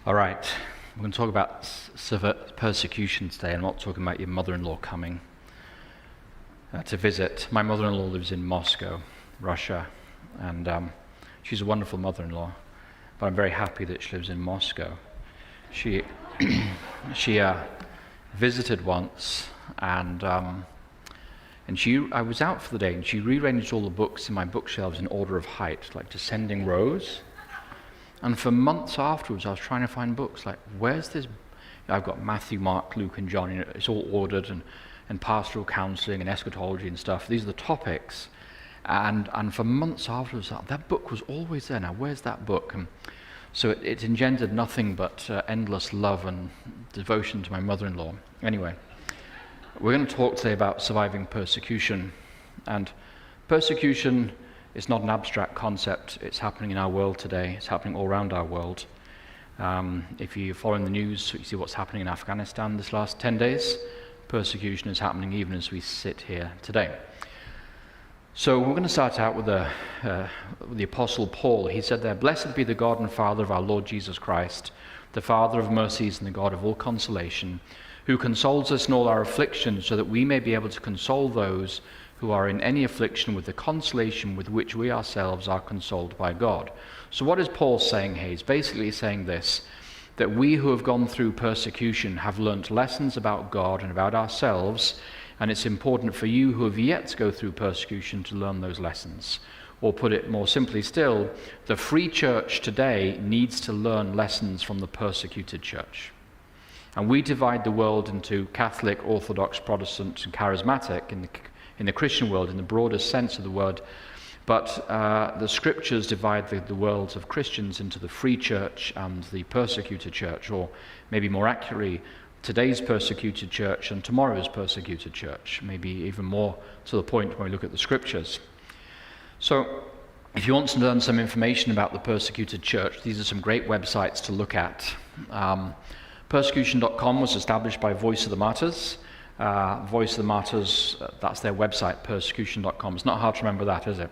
All right, we're going to talk about persecution today. I'm not talking about your mother-in-law coming to visit. My mother-in-law lives in Moscow, Russia, and she's a wonderful mother-in-law, but I'm very happy that she lives in Moscow. She visited once, and I was out for the day, and she rearranged all the books in my bookshelves in order of height, like descending rows. And for months afterwards, I was trying to find books like, where's this? I've got Matthew, Mark, Luke, and John. It's all ordered, and pastoral counseling and eschatology and stuff. These are the topics. And for months afterwards, that book was always there. Now, where's that book? And so it engendered nothing but endless love and devotion to my mother-in-law. Anyway, we're going to talk today about surviving persecution. And persecution is not an abstract concept. It's happening in our world today. It's happening all around our world. If you're following the news, you see what's happening in Afghanistan this last 10 days. Persecution is happening even as we sit here today. So we're going to start out with the Apostle Paul. He said there, "Blessed be the God and Father of our Lord Jesus Christ, the Father of mercies and the God of all consolation, who consoles us in all our afflictions, so that we may be able to console those who are in any affliction with the consolation with which we ourselves are consoled by God." So what is Paul saying here? He's basically saying this, that we who have gone through persecution have learnt lessons about God and about ourselves, and it's important for you who have yet to go through persecution to learn those lessons. Or put it more simply still, the free church today needs to learn lessons from the persecuted church. And we divide the world into Catholic, Orthodox, Protestant, and Charismatic in the Christian world, in the broadest sense of the word. But the scriptures divide the worlds of Christians into the free church and the persecuted church, or maybe more accurately, today's persecuted church and tomorrow's persecuted church, maybe even more to the point when we look at the scriptures. So if you want to learn some information about the persecuted church, these are some great websites to look at. Persecution.com was established by Voice of the Martyrs. Voice of the Martyrs, that's their website, persecution.com. It's not hard to remember that, is it?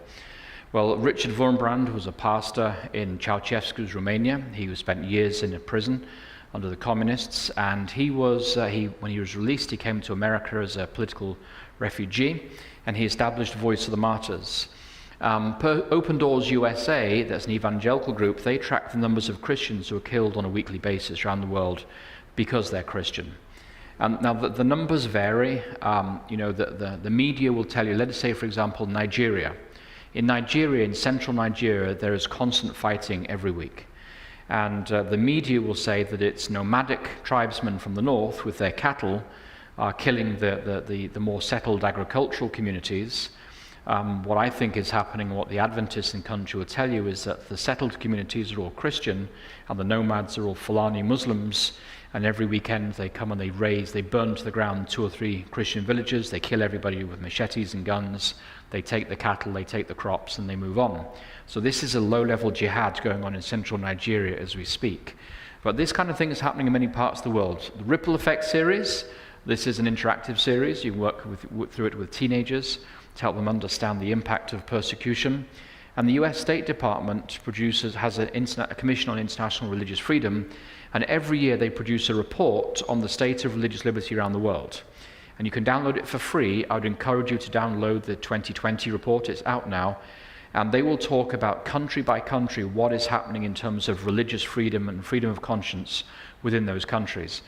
Well, Richard Wurmbrand was a pastor in Ceausescu's Romania. He spent years in a prison under the communists, and when he was released, he came to America as a political refugee, and he established Voice of the Martyrs. Open Doors USA, that's an evangelical group, they track the numbers of Christians who are killed on a weekly basis around the world because they're Christian. Now, the numbers vary. The media will tell you, let us say, for example, Nigeria. In Nigeria, in central Nigeria, there is constant fighting every week. And the media will say that it's nomadic tribesmen from the north with their cattle are killing the more settled agricultural communities. What I think is happening, what the Adventists in country will tell you, is that the settled communities are all Christian and the nomads are all Fulani Muslims, and every weekend they come and they burn to the ground 2 or 3 Christian villages, they kill everybody with machetes and guns, they take the cattle, they take the crops, and they move on. So this is a low-level jihad going on in central Nigeria as we speak. But this kind of thing is happening in many parts of the world. The Ripple Effect series, this is an interactive series. You can work through it with teenagers to help them understand the impact of persecution. And the US State Department has a Commission on International Religious Freedom, and every year they produce a report on the state of religious liberty around the world. And you can download it for free. I would encourage you to download the 2020 report. It's out now. And they will talk about country by country what is happening in terms of religious freedom and freedom of conscience within those countries.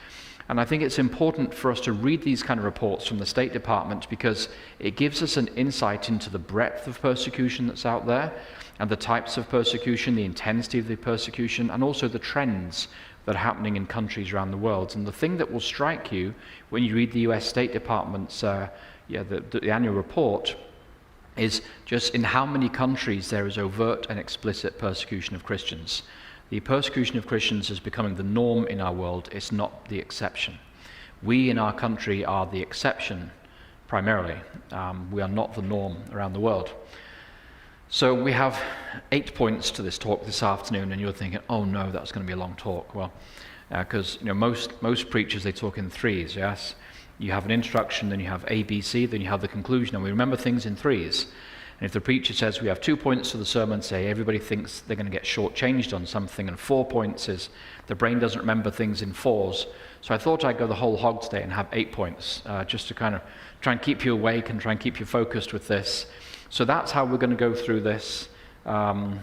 And I think it's important for us to read these kind of reports from the State Department because it gives us an insight into the breadth of persecution that's out there and the types of persecution, the intensity of the persecution, and also the trends that are happening in countries around the world. And the thing that will strike you when you read the US State Department's the annual report is just in how many countries there is overt and explicit persecution of Christians. The persecution of Christians is becoming the norm in our world. It's not the exception. We in our country are the exception, primarily. We are not the norm around the world. So we have 8 points to this talk this afternoon, and you're thinking, oh no, that's going to be a long talk. Well, because most preachers, they talk in 3s, yes? You have an introduction, then you have A, B, C, then you have the conclusion, and we remember things in 3s. And if the preacher says we have 2 points to the sermon, say everybody thinks they're going to get shortchanged on something, and 4 points is the brain doesn't remember things in fours. So I thought I'd go the whole hog today and have 8 points, just to kind of try and keep you awake and try and keep you focused with this. So that's how we're going to go through this, and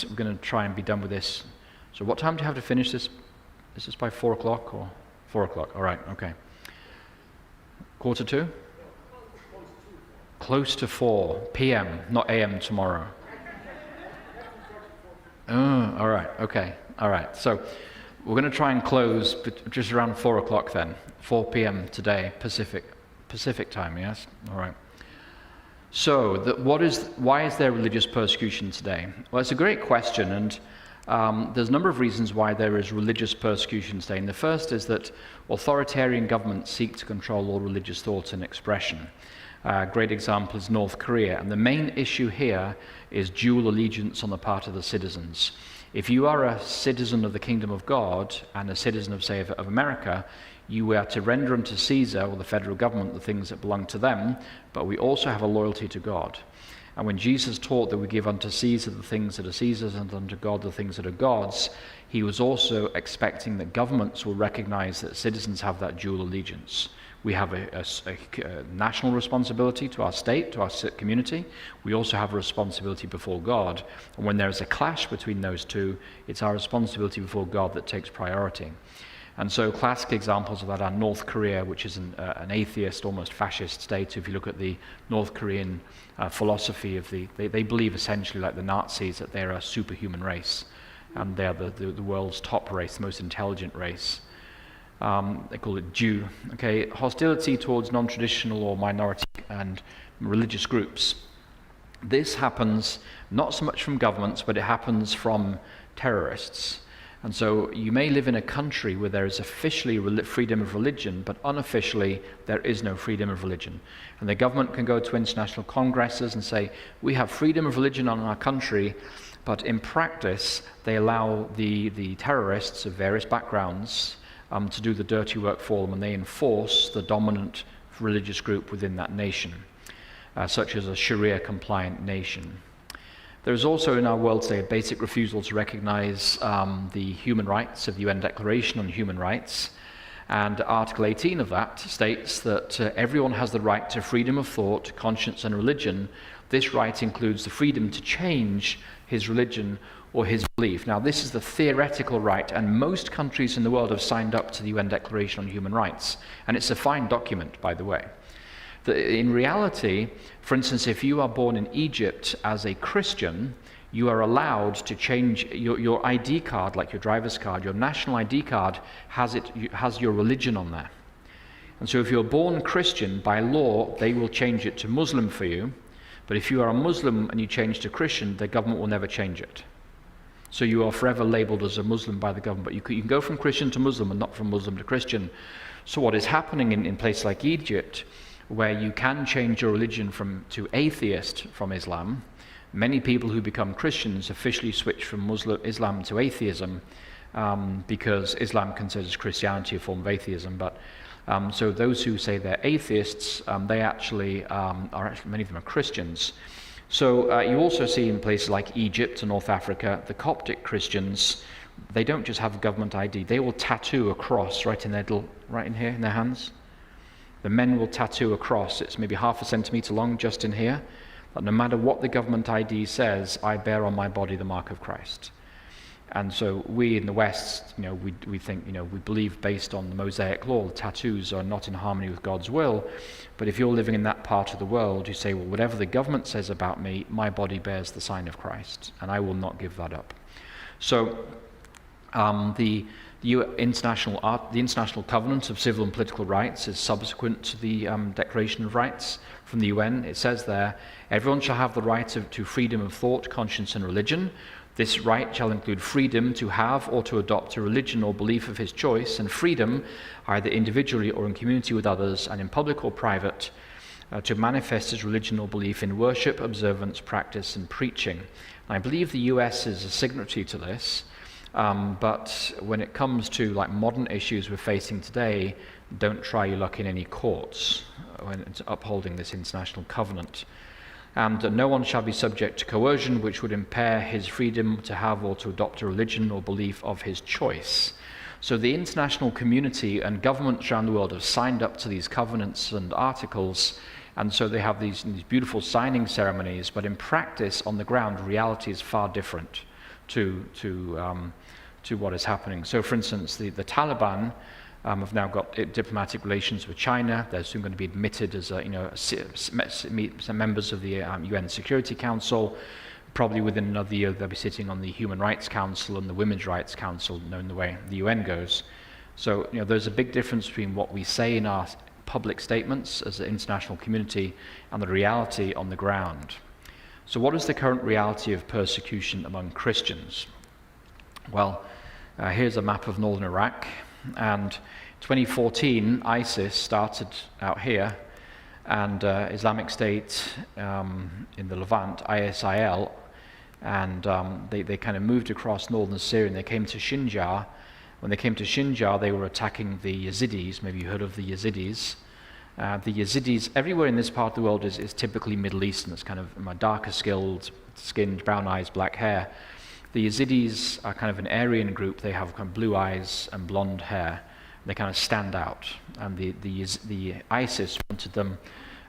we're going to try and be done with this. So what time do you have to finish this? Is this by 4 o'clock or 4 o'clock? All right, okay. 1:45? Close to 4 p.m., not a.m. tomorrow. Oh, all right, okay, all right. So we're going to try and close just around 4 o'clock then, 4 p.m. today, Pacific time, yes? All right. So why is there religious persecution today? Well, it's a great question, and there's a number of reasons why there is religious persecution today. And the first is that authoritarian governments seek to control all religious thought and expression. A great example is North Korea, and the main issue here is dual allegiance on the part of the citizens. If you are a citizen of the kingdom of God and a citizen of, say, of America, you are to render unto Caesar, or the federal government, the things that belong to them, but we also have a loyalty to God. And when Jesus taught that we give unto Caesar the things that are Caesar's and unto God the things that are God's, he was also expecting that governments will recognize that citizens have that dual allegiance. We have a national responsibility to our state, to our community. We also have a responsibility before God. And when there is a clash between those two, it's our responsibility before God that takes priority. And so classic examples of that are North Korea, which is an atheist, almost fascist state. If you look at the North Korean philosophy of they believe essentially like the Nazis that they're a superhuman race, and they're the world's top race, the most intelligent race. They call it Jew. Okay, hostility towards non-traditional or minority and religious groups. This happens not so much from governments, but it happens from terrorists. And so you may live in a country where there is officially freedom of religion, but unofficially there is no freedom of religion. And the government can go to international congresses and say, we have freedom of religion in our country, but in practice they allow the terrorists of various backgrounds to do the dirty work for them, and they enforce the dominant religious group within that nation, such as a Sharia-compliant nation. There is also in our world today a basic refusal to recognize the human rights of the UN Declaration on Human Rights. And Article 18 of that states that everyone has the right to freedom of thought, conscience, and religion. This right includes the freedom to change his religion or his belief. Now, this is the theoretical right, and most countries in the world have signed up to the UN Declaration on Human Rights. And it's a fine document, by the way. In reality, for instance, if you are born in Egypt as a Christian, you are allowed to change your ID card, like your driver's card, your national ID card has your religion on there. And so if you're born Christian, by law, they will change it to Muslim for you. But if you are a Muslim and you change to Christian, the government will never change it. So you are forever labeled as a Muslim by the government. But you can go from Christian to Muslim and not from Muslim to Christian. So what is happening in places like Egypt, where you can change your religion to atheist from Islam, many people who become Christians officially switch from Islam to atheism, because Islam considers Christianity a form of atheism. But so those who say they're atheists, they actually many of them are Christians. So you also see in places like Egypt and North Africa, the Coptic Christians, they don't just have a government ID, they will tattoo a cross right in here in their hands. The men will tattoo a cross. It's maybe 0.5 centimeter long just in here. But no matter what the government ID says, I bear on my body the mark of Christ. And so we in the West, we think, we believe based on the Mosaic law, tattoos are not in harmony with God's will. But if you're living in that part of the world, you say, well, whatever the government says about me, my body bears the sign of Christ, and I will not give that up. So the International Covenant of Civil and Political Rights is subsequent to the Declaration of Rights from the UN. It says there, everyone shall have the right to freedom of thought, conscience, and religion. This right shall include freedom to have or to adopt a religion or belief of his choice, and freedom, either individually or in community with others, and in public or private, to manifest his religion or belief in worship, observance, practice, and preaching. And I believe the US is a signatory to this. But when it comes to modern issues we're facing today, don't try your luck in any courts when it's upholding this international covenant. and no one shall be subject to coercion which would impair his freedom to have or to adopt a religion or belief of his choice. So the international community and governments around the world have signed up to these covenants and articles, and so they have these beautiful signing ceremonies, but in practice, on the ground, reality is far different to what is happening. So, for instance, the Taliban have now got diplomatic relations with China. They're soon going to be admitted as some members of the UN Security Council. Probably within another year, they'll be sitting on the Human Rights Council and the Women's Rights Council, knowing the way the UN goes. So, there's a big difference between what we say in our public statements as an international community and the reality on the ground. So what is the current reality of persecution among Christians? Well, here's a map of northern Iraq, and 2014 ISIS started out here, and Islamic State in the Levant, ISIL, and they kind of moved across northern Syria, and they came to Shinjar. When they came to Shinjar, they were attacking the Yazidis. Maybe you heard of the Yazidis. The Yazidis, everywhere in this part of the world is typically Middle Eastern. It's kind of darker skinned, brown eyes, black hair. The Yazidis are kind of an Aryan group. They have kind of blue eyes and blonde hair. They kind of stand out. And the ISIS wanted them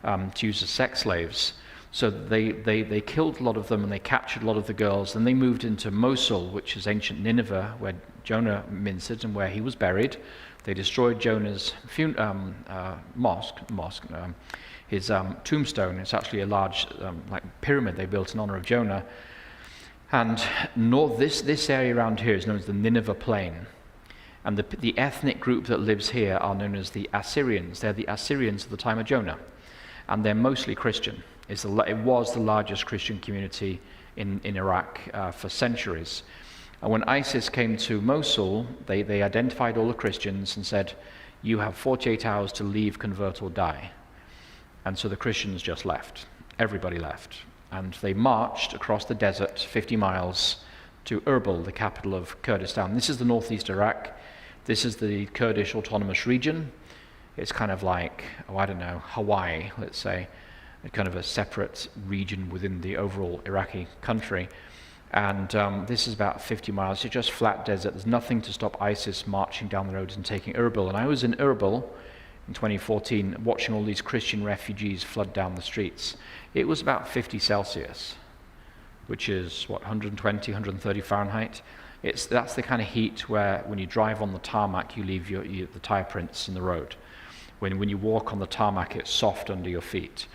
to use as sex slaves. So they killed a lot of them, and they captured a lot of the girls. Then they moved into Mosul, which is ancient Nineveh, where Jonah ministered and where he was buried. They destroyed Jonah's his tombstone. It's actually a large pyramid they built in honor of Jonah. And this area around here is known as the Nineveh Plain. And the ethnic group that lives here are known as the Assyrians. They're the Assyrians of the time of Jonah. And they're mostly Christian. It was the largest Christian community in Iraq for centuries. And when ISIS came to Mosul, they identified all the Christians and said, you have 48 hours to leave, convert, or die. And so the Christians just left. Everybody left. And they marched across the desert, 50 miles, to Erbil, the capital of Kurdistan. This is the northeast Iraq. This is the Kurdish Autonomous Region. It's kind of like, Hawaii, let's say, kind of a separate region within the overall Iraqi country. And this is about 50 miles. It's just flat desert. There's nothing to stop ISIS marching down the roads and taking Erbil. And I was in Erbil in 2014 watching all these Christian refugees flood down the streets. It was about 50 Celsius, which is, 120, 130 Fahrenheit. That's the kind of heat where when you drive on the tarmac, you leave the tire prints in the road. When you walk on the tarmac, it's soft under your feet.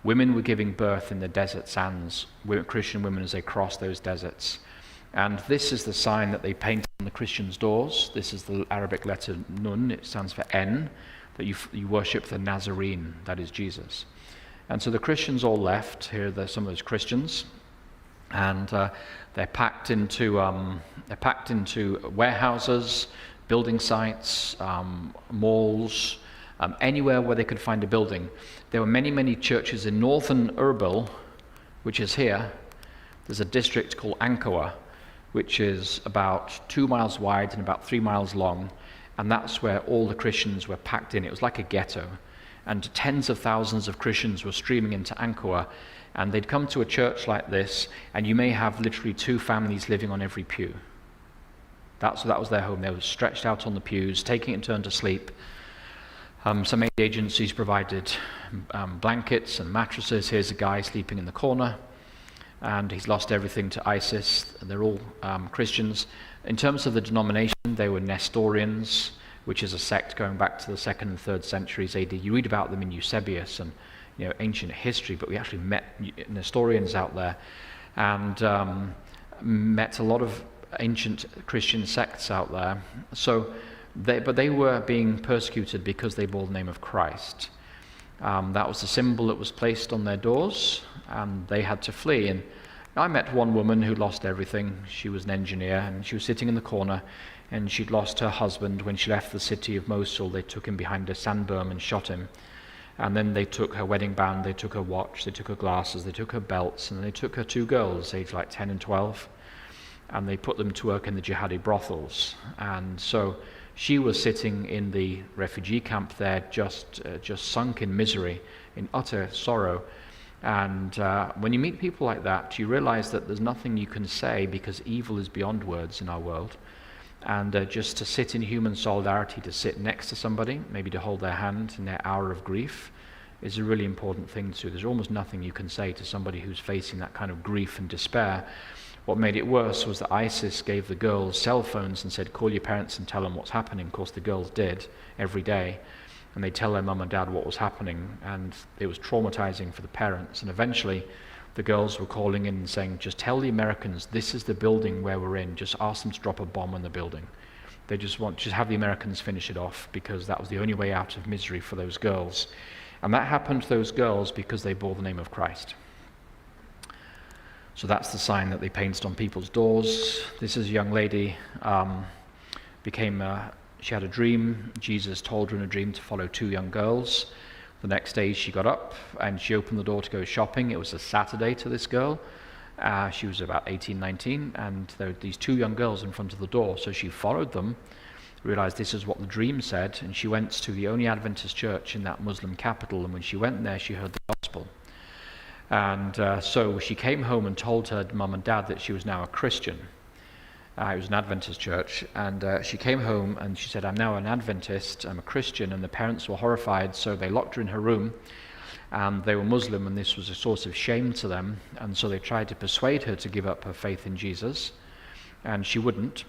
Women were giving birth in the desert sands, Christian women as they crossed those deserts. And this is the sign that they paint on the Christians' doors. This is the Arabic letter Nun. It stands for N, that you worship the Nazarene, that is Jesus. And so the Christians all left. Here are some of those Christians. And they're packed into warehouses, building sites, malls, anywhere where they could find a building. There were many, many churches in northern Erbil, which is here. There's a district called Ankawa, which is about 2 miles wide and about 3 miles long, and that's where all the Christians were packed in. It was like a ghetto, and tens of thousands of Christians were streaming into Ankawa, and they'd come to a church like this, and you may have literally 2 families living on every pew. That was their home. They were stretched out on the pews, taking it in turn to sleep. Some aid agencies provided blankets and mattresses. Here's a guy sleeping in the corner, and he's lost everything to ISIS. They're all Christians. In terms of the denomination, they were Nestorians, which is a sect going back to the 2nd and 3rd centuries AD. You read about them in Eusebius and ancient history, but we actually met Nestorians out there and met a lot of ancient Christian sects out there. But they were being persecuted because they bore the name of Christ. That was the symbol that was placed on their doors, and they had to flee. And I met one woman who lost everything. She was an engineer, and she was sitting in the corner, and she'd lost her husband. When she left the city of Mosul, they took him behind a sandberm and shot him. And then they took her wedding band, they took her watch, they took her glasses, they took her belts, and they took her 2 girls, aged like 10 and 12, and they put them to work in the jihadi brothels. And so she was sitting in the refugee camp there, just sunk in misery, in utter sorrow. And when you meet people like that, you realize that there's nothing you can say because evil is beyond words in our world. And just to sit in human solidarity, to sit next to somebody, maybe to hold their hand in their hour of grief, is a really important thing to do. There's almost nothing you can say to somebody who's facing that kind of grief and despair. What made it worse was that ISIS gave the girls cell phones and said, call your parents and tell them what's happening. Of course, the girls did every day. And they'd tell their mum and dad what was happening. And it was traumatizing for the parents. And eventually, the girls were calling in and saying, just tell the Americans, this is the building where we're in. Just ask them to drop a bomb on the building. They just have the Americans finish it off, because that was the only way out of misery for those girls. And that happened to those girls because they bore the name of Christ. So that's the sign that they painted on people's doors. This is a young lady, she had a dream. Jesus told her in a dream to follow two young girls. The next day she got up and she opened the door to go shopping. It was a Saturday to this girl. She was about 18, 19, and there were these two young girls in front of the door. So she followed them, realized this is what the dream said, and she went to the only Adventist church in that Muslim capital. And when she went there, she heard the gospel. And so she came home and told her mum and dad that she was now a Christian. It was an Adventist church. And she came home and she said, I'm now an Adventist, I'm a Christian. And the parents were horrified, so they locked her in her room. And they were Muslim, and this was a source of shame to them. And so they tried to persuade her to give up her faith in Jesus. And she wouldn't.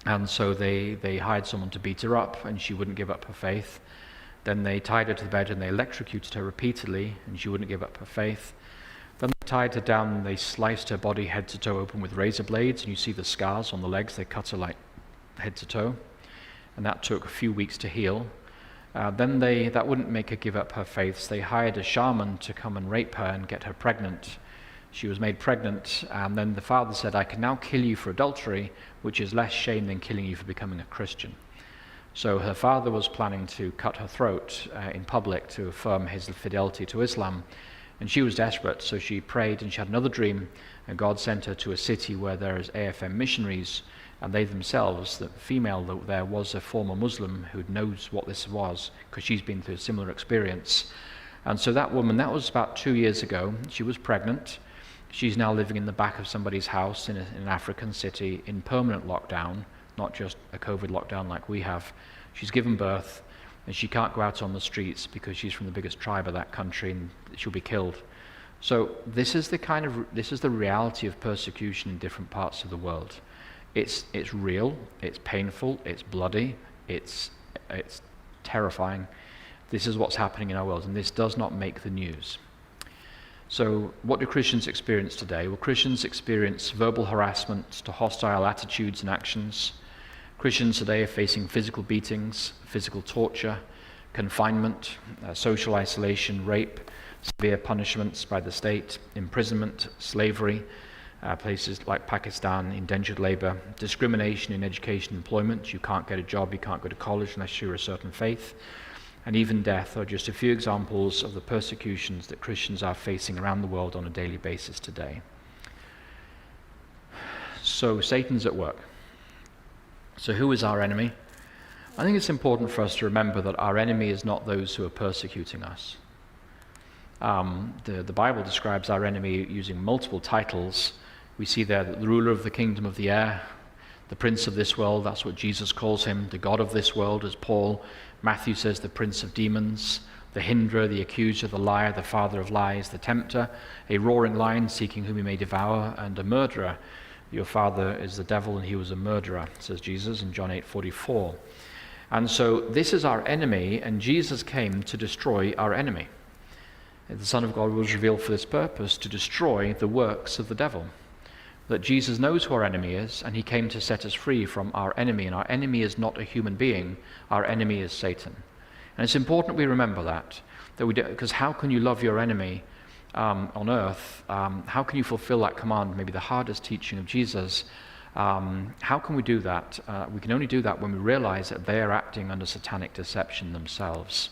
And so they hired someone to beat her up, and she wouldn't give up her faith. Then they tied her to the bed and they electrocuted her repeatedly, and she wouldn't give up her faith. Then they tied her down and they sliced her body head to toe open with razor blades, and you see the scars on the legs. They cut her like head to toe, and that took a few weeks to heal. Then that wouldn't make her give up her faith, so they hired a shaman to come and rape her and get her pregnant. She was made pregnant, and then the father said, I can now kill you for adultery, which is less shame than killing you for becoming a Christian. So her father was planning to cut her throat in public to affirm his fidelity to Islam. And she was desperate, so she prayed, and she had another dream, and God sent her to a city where there is AFM missionaries, and they themselves, the female there was a former Muslim who knows what this was, because she's been through a similar experience. And so that woman, that was about 2 years ago, she was pregnant. She's now living in the back of somebody's house in an African city in permanent lockdown, not just a COVID lockdown like we have. She's given birth, and she can't go out on the streets because she's from the biggest tribe of that country, and she'll be killed. So this is the reality of persecution in different parts of the world. It's real, it's painful, it's bloody, it's terrifying. This is what's happening in our world, and this does not make the news. So what do Christians experience today? Well, Christians experience verbal harassment to hostile attitudes and actions. Christians today are facing physical beatings, physical torture, confinement, social isolation, rape, severe punishments by the state, imprisonment, slavery, places like Pakistan, indentured labor, discrimination in education and employment. You can't get a job, you can't go to college unless you're a certain faith, and even death are just a few examples of the persecutions that Christians are facing around the world on a daily basis today. So Satan's at work. So who is our enemy? I think it's important for us to remember that our enemy is not those who are persecuting us. The Bible describes our enemy using multiple titles. We see there that the ruler of the kingdom of the air, the prince of this world, that's what Jesus calls him, the god of this world, as Paul. Matthew says the prince of demons, the hinderer, the accuser, the liar, the father of lies, the tempter, a roaring lion seeking whom he may devour, and a murderer. Your father is the devil, and he was a murderer, says Jesus in John 8:44. And so this is our enemy, and Jesus came to destroy our enemy. The Son of God was revealed for this purpose, to destroy the works of the devil. That Jesus knows who our enemy is, and he came to set us free from our enemy. And our enemy is not a human being, our enemy is Satan. And it's important we remember that we do, because how can you love your enemy on earth? How can you fulfill that command, maybe the hardest teaching of Jesus? How can we do that? We can only do that when we realize that they are acting under satanic deception themselves.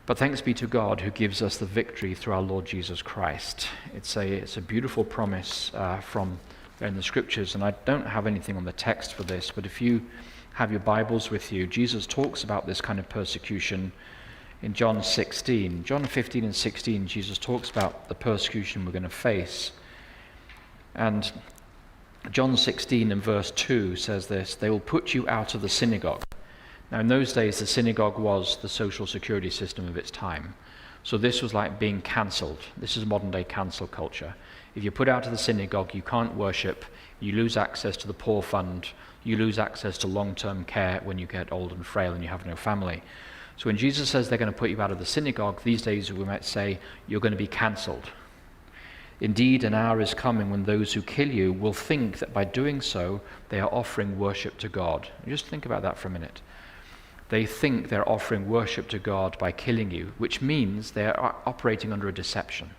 But thanks be to God who gives us the victory through our Lord Jesus Christ. It's a beautiful promise from in the scriptures, and I don't have anything on the text for this, but if you have your Bibles with you, Jesus talks about this kind of persecution in John 16. John 15 and 16, Jesus talks about the persecution we're going to face. And John 16 and verse 2 says this: "They will put you out of the synagogue." Now, in those days, the synagogue was the social security system of its time. So this was like being cancelled. This is modern-day cancel culture. If you're put out of the synagogue, you can't worship, you lose access to the poor fund, you lose access to long-term care when you get old and frail and you have no family. So when Jesus says they're going to put you out of the synagogue, these days we might say you're going to be cancelled. Indeed, an hour is coming when those who kill you will think that by doing so, they are offering worship to God. Just think about that for a minute. They think they're offering worship to God by killing you, which means they are operating under a deception.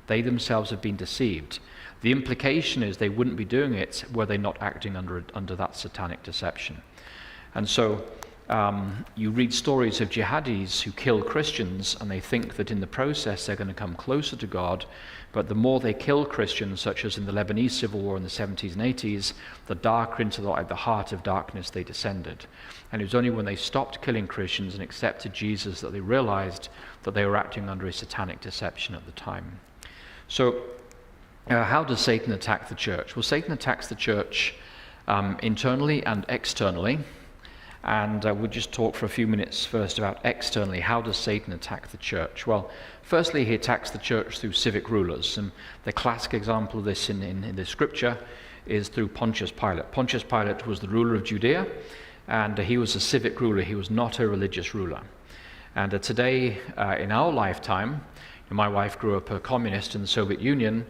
They themselves have been deceived. The implication is they wouldn't be doing it were they not acting under that satanic deception. And so you read stories of jihadis who kill Christians, and they think that in the process they're going to come closer to God, but the more they kill Christians, such as in the Lebanese Civil War in the 70s and 80s, the darker into the heart of darkness they descended. And it was only when they stopped killing Christians and accepted Jesus that they realized that they were acting under a satanic deception at the time. So how does Satan attack the church? Well, Satan attacks the church internally and externally. And we'll just talk for a few minutes first about externally. How does Satan attack the church? Well, firstly, he attacks the church through civic rulers. And the classic example of this in the scripture is through Pontius Pilate. Pontius Pilate was the ruler of Judea, and he was a civic ruler. He was not a religious ruler. And today, in our lifetime, my wife grew up a communist in the Soviet Union.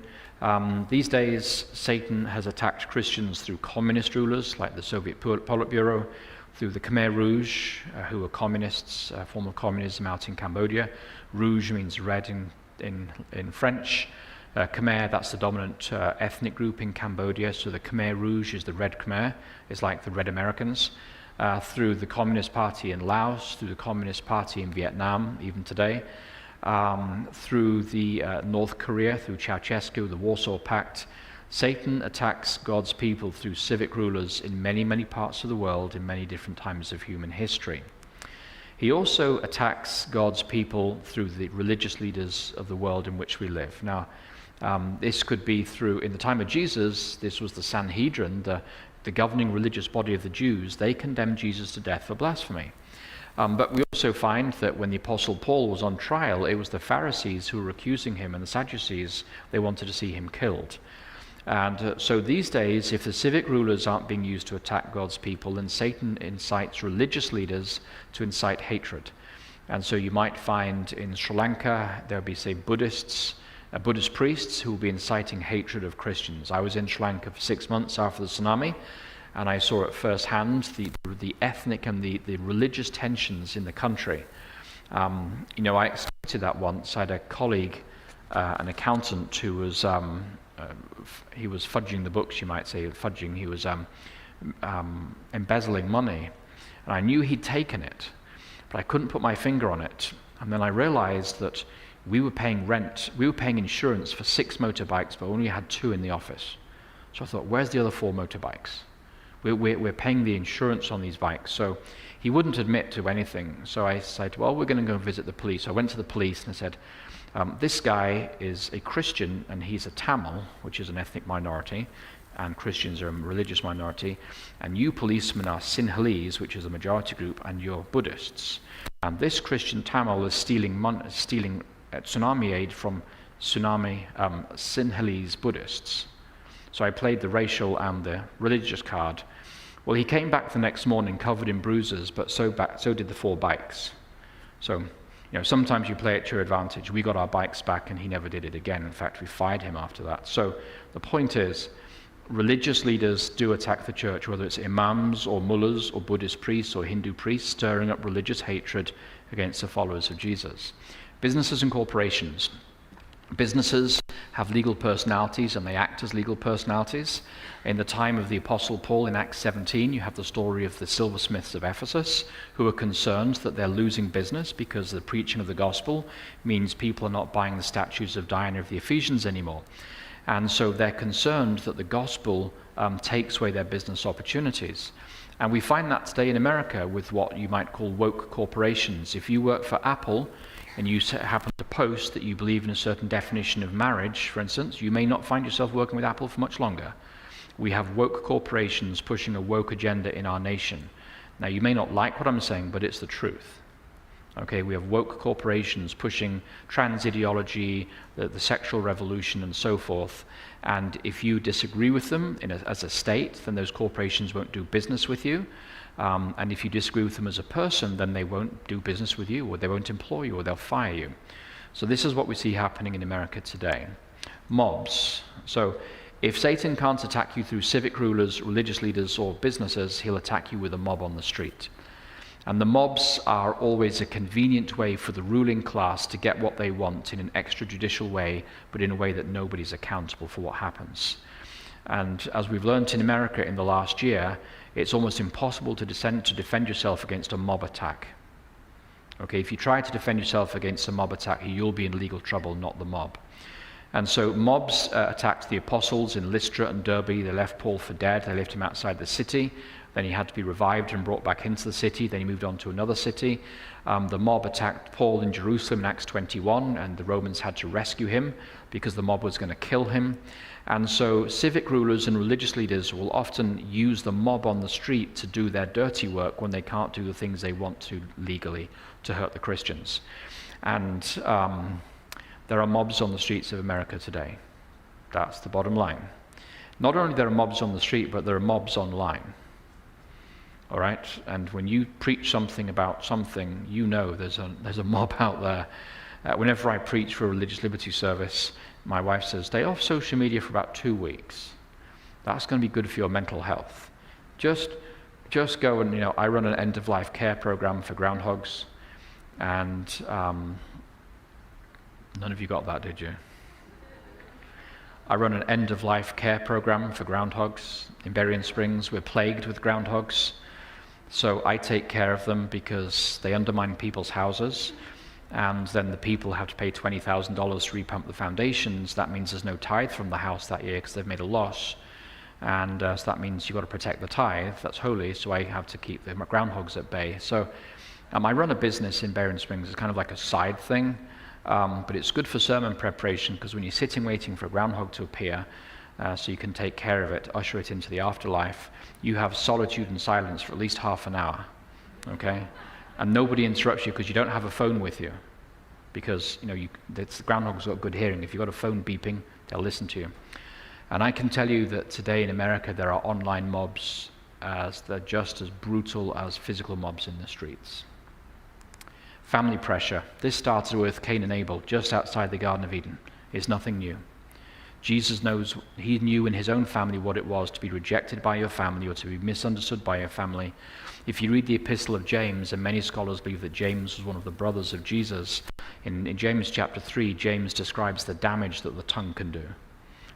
These days, Satan has attacked Christians through communist rulers like the Soviet Politburo, through the Khmer Rouge, who were communists, a form of communism out in Cambodia. Rouge means red in French. Khmer, that's the dominant ethnic group in Cambodia, so the Khmer Rouge is the red Khmer, it's like the red Americans. Through the Communist Party in Laos, through the Communist Party in Vietnam, even today, through the North Korea, through Ceausescu, the Warsaw Pact. Satan attacks God's people through civic rulers in many, many parts of the world, in many different times of human history. He also attacks God's people through the religious leaders of the world in which we live. Now, this could be through, in the time of Jesus, this was the Sanhedrin, the governing religious body of the Jews. They condemned Jesus to death for blasphemy. But we also find that when the Apostle Paul was on trial, it was the Pharisees who were accusing him, and the Sadducees, they wanted to see him killed. And so these days, if the civic rulers aren't being used to attack God's people, then Satan incites religious leaders to incite hatred. And so you might find in Sri Lanka, there'll be, say, Buddhist priests who will be inciting hatred of Christians. I was in Sri Lanka for 6 months after the tsunami, and I saw at first hand the ethnic and the religious tensions in the country. I expected that once. I had a colleague, an accountant, who was he was fudging the books, you might say. Fudging, he was embezzling money, and I knew he'd taken it, but I couldn't put my finger on it. And then I realized that we were paying rent, we were paying insurance for 6 motorbikes, but only had 2 in the office. So I thought, where's the other 4 motorbikes? We're paying the insurance on these bikes. So he wouldn't admit to anything. So I said, well, we're going to go visit the police. I went to the police and I said, this guy is a Christian and he's a Tamil, which is an ethnic minority, and Christians are a religious minority, and you policemen are Sinhalese, which is a majority group, and you're Buddhists. And this Christian Tamil is stealing tsunami aid from Sinhalese Buddhists. So I played the racial and the religious card. Well, he came back the next morning covered in bruises, but so did the 4 bikes. So, sometimes you play it to your advantage. We got our bikes back and he never did it again. In fact, we fired him after that. So the point is, religious leaders do attack the church, whether it's imams or mullahs or Buddhist priests or Hindu priests, stirring up religious hatred against the followers of Jesus. Businesses and corporations. Businesses have legal personalities and they act as legal personalities. In the time of the Apostle Paul in Acts 17, you have the story of the silversmiths of Ephesus who are concerned that they're losing business because the preaching of the gospel means people are not buying the statues of Diana of the Ephesians anymore. And so they're concerned that the gospel takes away their business opportunities. And we find that today in America with what you might call woke corporations. If you work for Apple and you happen to post that you believe in a certain definition of marriage, for instance, you may not find yourself working with Apple for much longer. We have woke corporations pushing a woke agenda in our nation. Now, you may not like what I'm saying, but it's the truth. Okay, we have woke corporations pushing trans ideology, the sexual revolution, and so forth. And if you disagree with them as a state, then those corporations won't do business with you. And if you disagree with them as a person, then they won't do business with you, or they won't employ you, or they'll fire you. So this is what we see happening in America today. Mobs. So if Satan can't attack you through civic rulers, religious leaders, or businesses, he'll attack you with a mob on the street. And the mobs are always a convenient way for the ruling class to get what they want in an extrajudicial way, but in a way that nobody's accountable for what happens. And as we've learned in America in the last year, it's almost impossible to defend yourself against a mob attack. Okay, if you try to defend yourself against a mob attack, you'll be in legal trouble, not the mob. And so mobs attacked the apostles in Lystra and Derbe. They left Paul for dead. They left him outside the city. Then he had to be revived and brought back into the city. Then he moved on to another city. The mob attacked Paul in Jerusalem in Acts 21, and the Romans had to rescue him because the mob was going to kill him. And so civic rulers and religious leaders will often use the mob on the street to do their dirty work when they can't do the things they want to legally to hurt the Christians. And there are mobs on the streets of America today. That's the bottom line. Not only there are mobs on the street, but there are mobs online. All right? And when you preach something about something, you know there's a mob out there. Whenever I preach for a religious liberty service, my wife says, stay off social media for about 2 weeks. That's going to be good for your mental health. Just go and, I run an end-of-life care program for groundhogs, and none of you got that, did you? I run an end-of-life care program for groundhogs in Berrien Springs. We're plagued with groundhogs. So I take care of them because they undermine people's houses, and then the people have to pay $20,000 to repump the foundations. That means there's no tithe from the house that year because they've made a loss. And so that means you've got to protect the tithe. That's holy, so I have to keep the groundhogs at bay. So I run a business in Berrien Springs. It's kind of like a side thing. But it's good for sermon preparation because when you're sitting waiting for a groundhog to appear, so you can take care of it, usher it into the afterlife, you have solitude and silence for at least half an hour, okay? And nobody interrupts you because you don't have a phone with you, because the groundhog's got good hearing. If you've got a phone beeping, they'll listen to you. And I can tell you that today in America there are online mobs they're just as brutal as physical mobs in the streets. Family pressure. This started with Cain and Abel, just outside the Garden of Eden. It's nothing new. Jesus knows, he knew in his own family what it was to be rejected by your family or to be misunderstood by your family. If you read the epistle of James, and many scholars believe that James was one of the brothers of Jesus, in James chapter 3, James describes the damage that the tongue can do.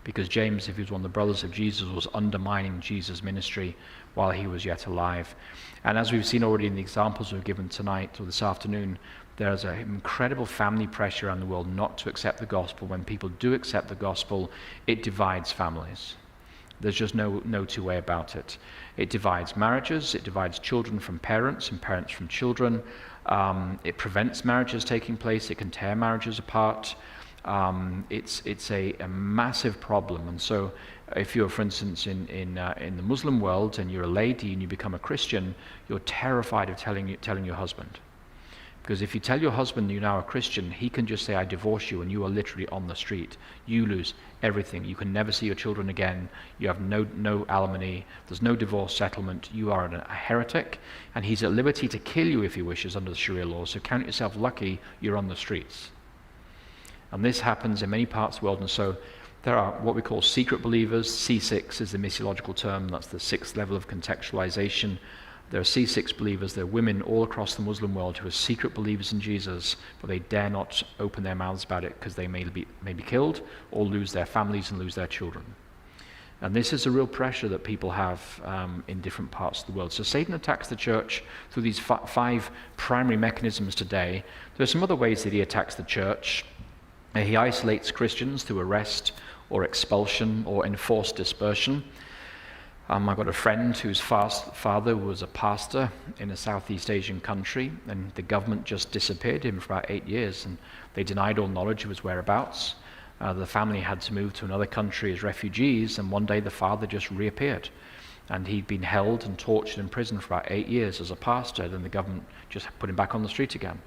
Because James, if he was one of the brothers of Jesus, was undermining Jesus' ministry while he was yet alive. And as we've seen already in the examples we've given tonight or this afternoon, there's an incredible family pressure around the world not to accept the gospel. When people do accept the gospel, it divides families. There's just no two way about it. It divides marriages, it divides children from parents and parents from children. It prevents marriages taking place, it can tear marriages apart. It's a massive problem. And so if you're, for instance, in the Muslim world and you're a lady and you become a Christian, you're terrified of telling your husband. Because if you tell your husband you're now a Christian, he can just say, I divorce you, and you are literally on the street. You lose everything. You can never see your children again. You have no alimony. There's no divorce settlement. You are a heretic, and he's at liberty to kill you if he wishes under the Sharia law. So count yourself lucky you're on the streets. And this happens in many parts of the world. And so there are what we call secret believers. C6 is the missiological term. That's the sixth level of contextualization. There are C6 believers. There are women all across the Muslim world who are secret believers in Jesus, but they dare not open their mouths about it because they may be killed or lose their families and lose their children. And this is a real pressure that people have in different parts of the world. So Satan attacks the church through these five primary mechanisms today. There are some other ways that he attacks the church. He isolates Christians through arrest or expulsion or enforced dispersion. I've got a friend whose father was a pastor in a Southeast Asian country, and the government just disappeared him for about 8 years, and they denied all knowledge of his whereabouts. The family had to move to another country as refugees, and one day the father just reappeared. And he'd been held and tortured in prison for about 8 years as a pastor, then the government just put him back on the street again.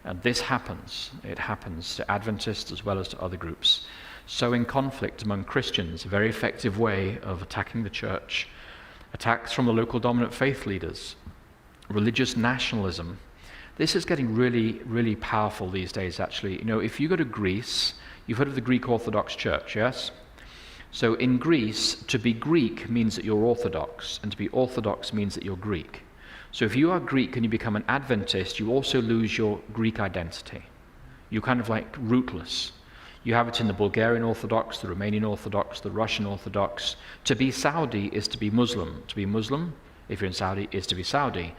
And this happens. It happens to Adventists as well as to other groups. Sowing conflict among Christians, a very effective way of attacking the church. Attacks from the local dominant faith leaders. Religious nationalism. This is getting really, really powerful these days, actually. You know, if you go to Greece, you've heard of the Greek Orthodox Church, yes? So in Greece, to be Greek means that you're Orthodox, and to be Orthodox means that you're Greek. So if you are Greek and you become an Adventist, you also lose your Greek identity. You're kind of like rootless. You have it in the Bulgarian Orthodox, the Romanian Orthodox, the Russian Orthodox. To be Saudi is to be Muslim. To be Muslim, if you're in Saudi, is to be Saudi.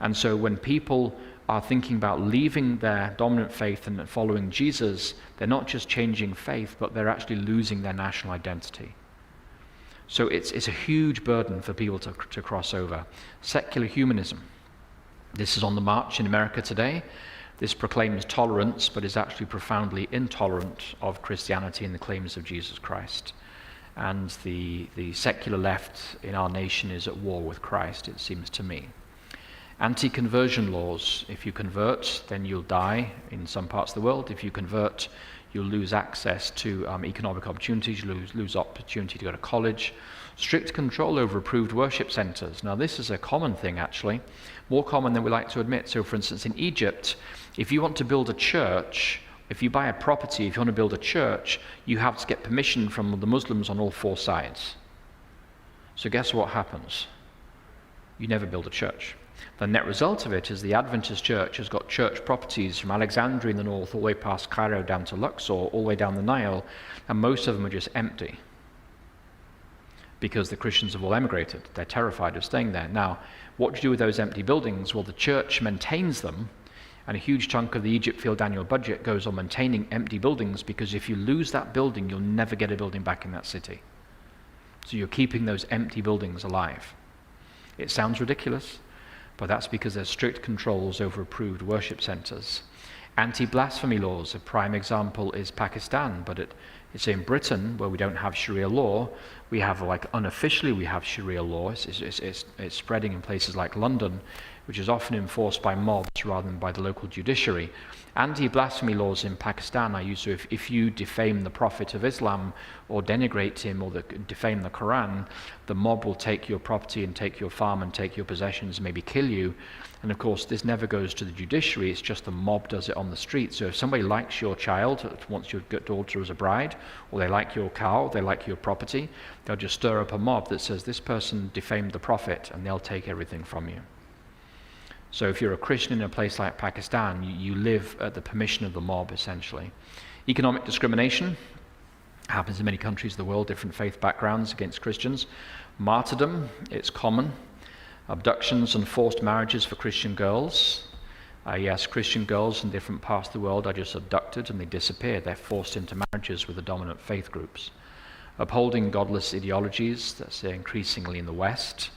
And so when people are thinking about leaving their dominant faith and following Jesus, they're not just changing faith, but they're actually losing their national identity. So it's a huge burden for people to cross over. Secular humanism. This is on the march in America today. This proclaims tolerance, but is actually profoundly intolerant of Christianity and the claims of Jesus Christ. And the secular left in our nation is at war with Christ, it seems to me. Anti-conversion laws. If you convert, then you'll die in some parts of the world. If you convert, you'll lose access to economic opportunities, you lose opportunity to go to college. Strict control over approved worship centers. Now this is a common thing actually, more common than we like to admit. So for instance in Egypt, if you want to build a church, if you buy a property, if you want to build a church, you have to get permission from the Muslims on all four sides. So guess what happens? You never build a church. The net result of it is the Adventist church has got church properties from Alexandria in the north all the way past Cairo down to Luxor, all the way down the Nile, and most of them are just empty because the Christians have all emigrated. They're terrified of staying there. Now, what do you do with those empty buildings? Well, the church maintains them, and a huge chunk of the Egypt Field annual budget goes on maintaining empty buildings, because if you lose that building, you'll never get a building back in that city. So you're keeping those empty buildings alive. It sounds ridiculous, but that's because there's strict controls over approved worship centers. Anti-blasphemy laws, a prime example is Pakistan, but it's in Britain where we don't have Sharia law. We have, like, unofficially we have Sharia law. It's spreading in places like London, which is often enforced by mobs rather than by the local judiciary. Anti-blasphemy laws in Pakistan are used to, if you defame the Prophet of Islam or denigrate him or defame the Quran, the mob will take your property and take your farm and take your possessions and maybe kill you. And of course this never goes to the judiciary, it's just the mob does it on the street. So if somebody likes your child, wants your daughter as a bride, or they like your car, or they like your property, they'll just stir up a mob that says this person defamed the Prophet, and they'll take everything from you. So if you're a Christian in a place like Pakistan, you live at the permission of the mob, essentially. Economic discrimination happens in many countries of the world, different faith backgrounds against Christians. Martyrdom, it's common. Abductions and forced marriages for Christian girls. Yes, Christian girls in different parts of the world are just abducted and they disappear. They're forced into marriages with the dominant faith groups. Upholding godless ideologies, that's increasingly in the West.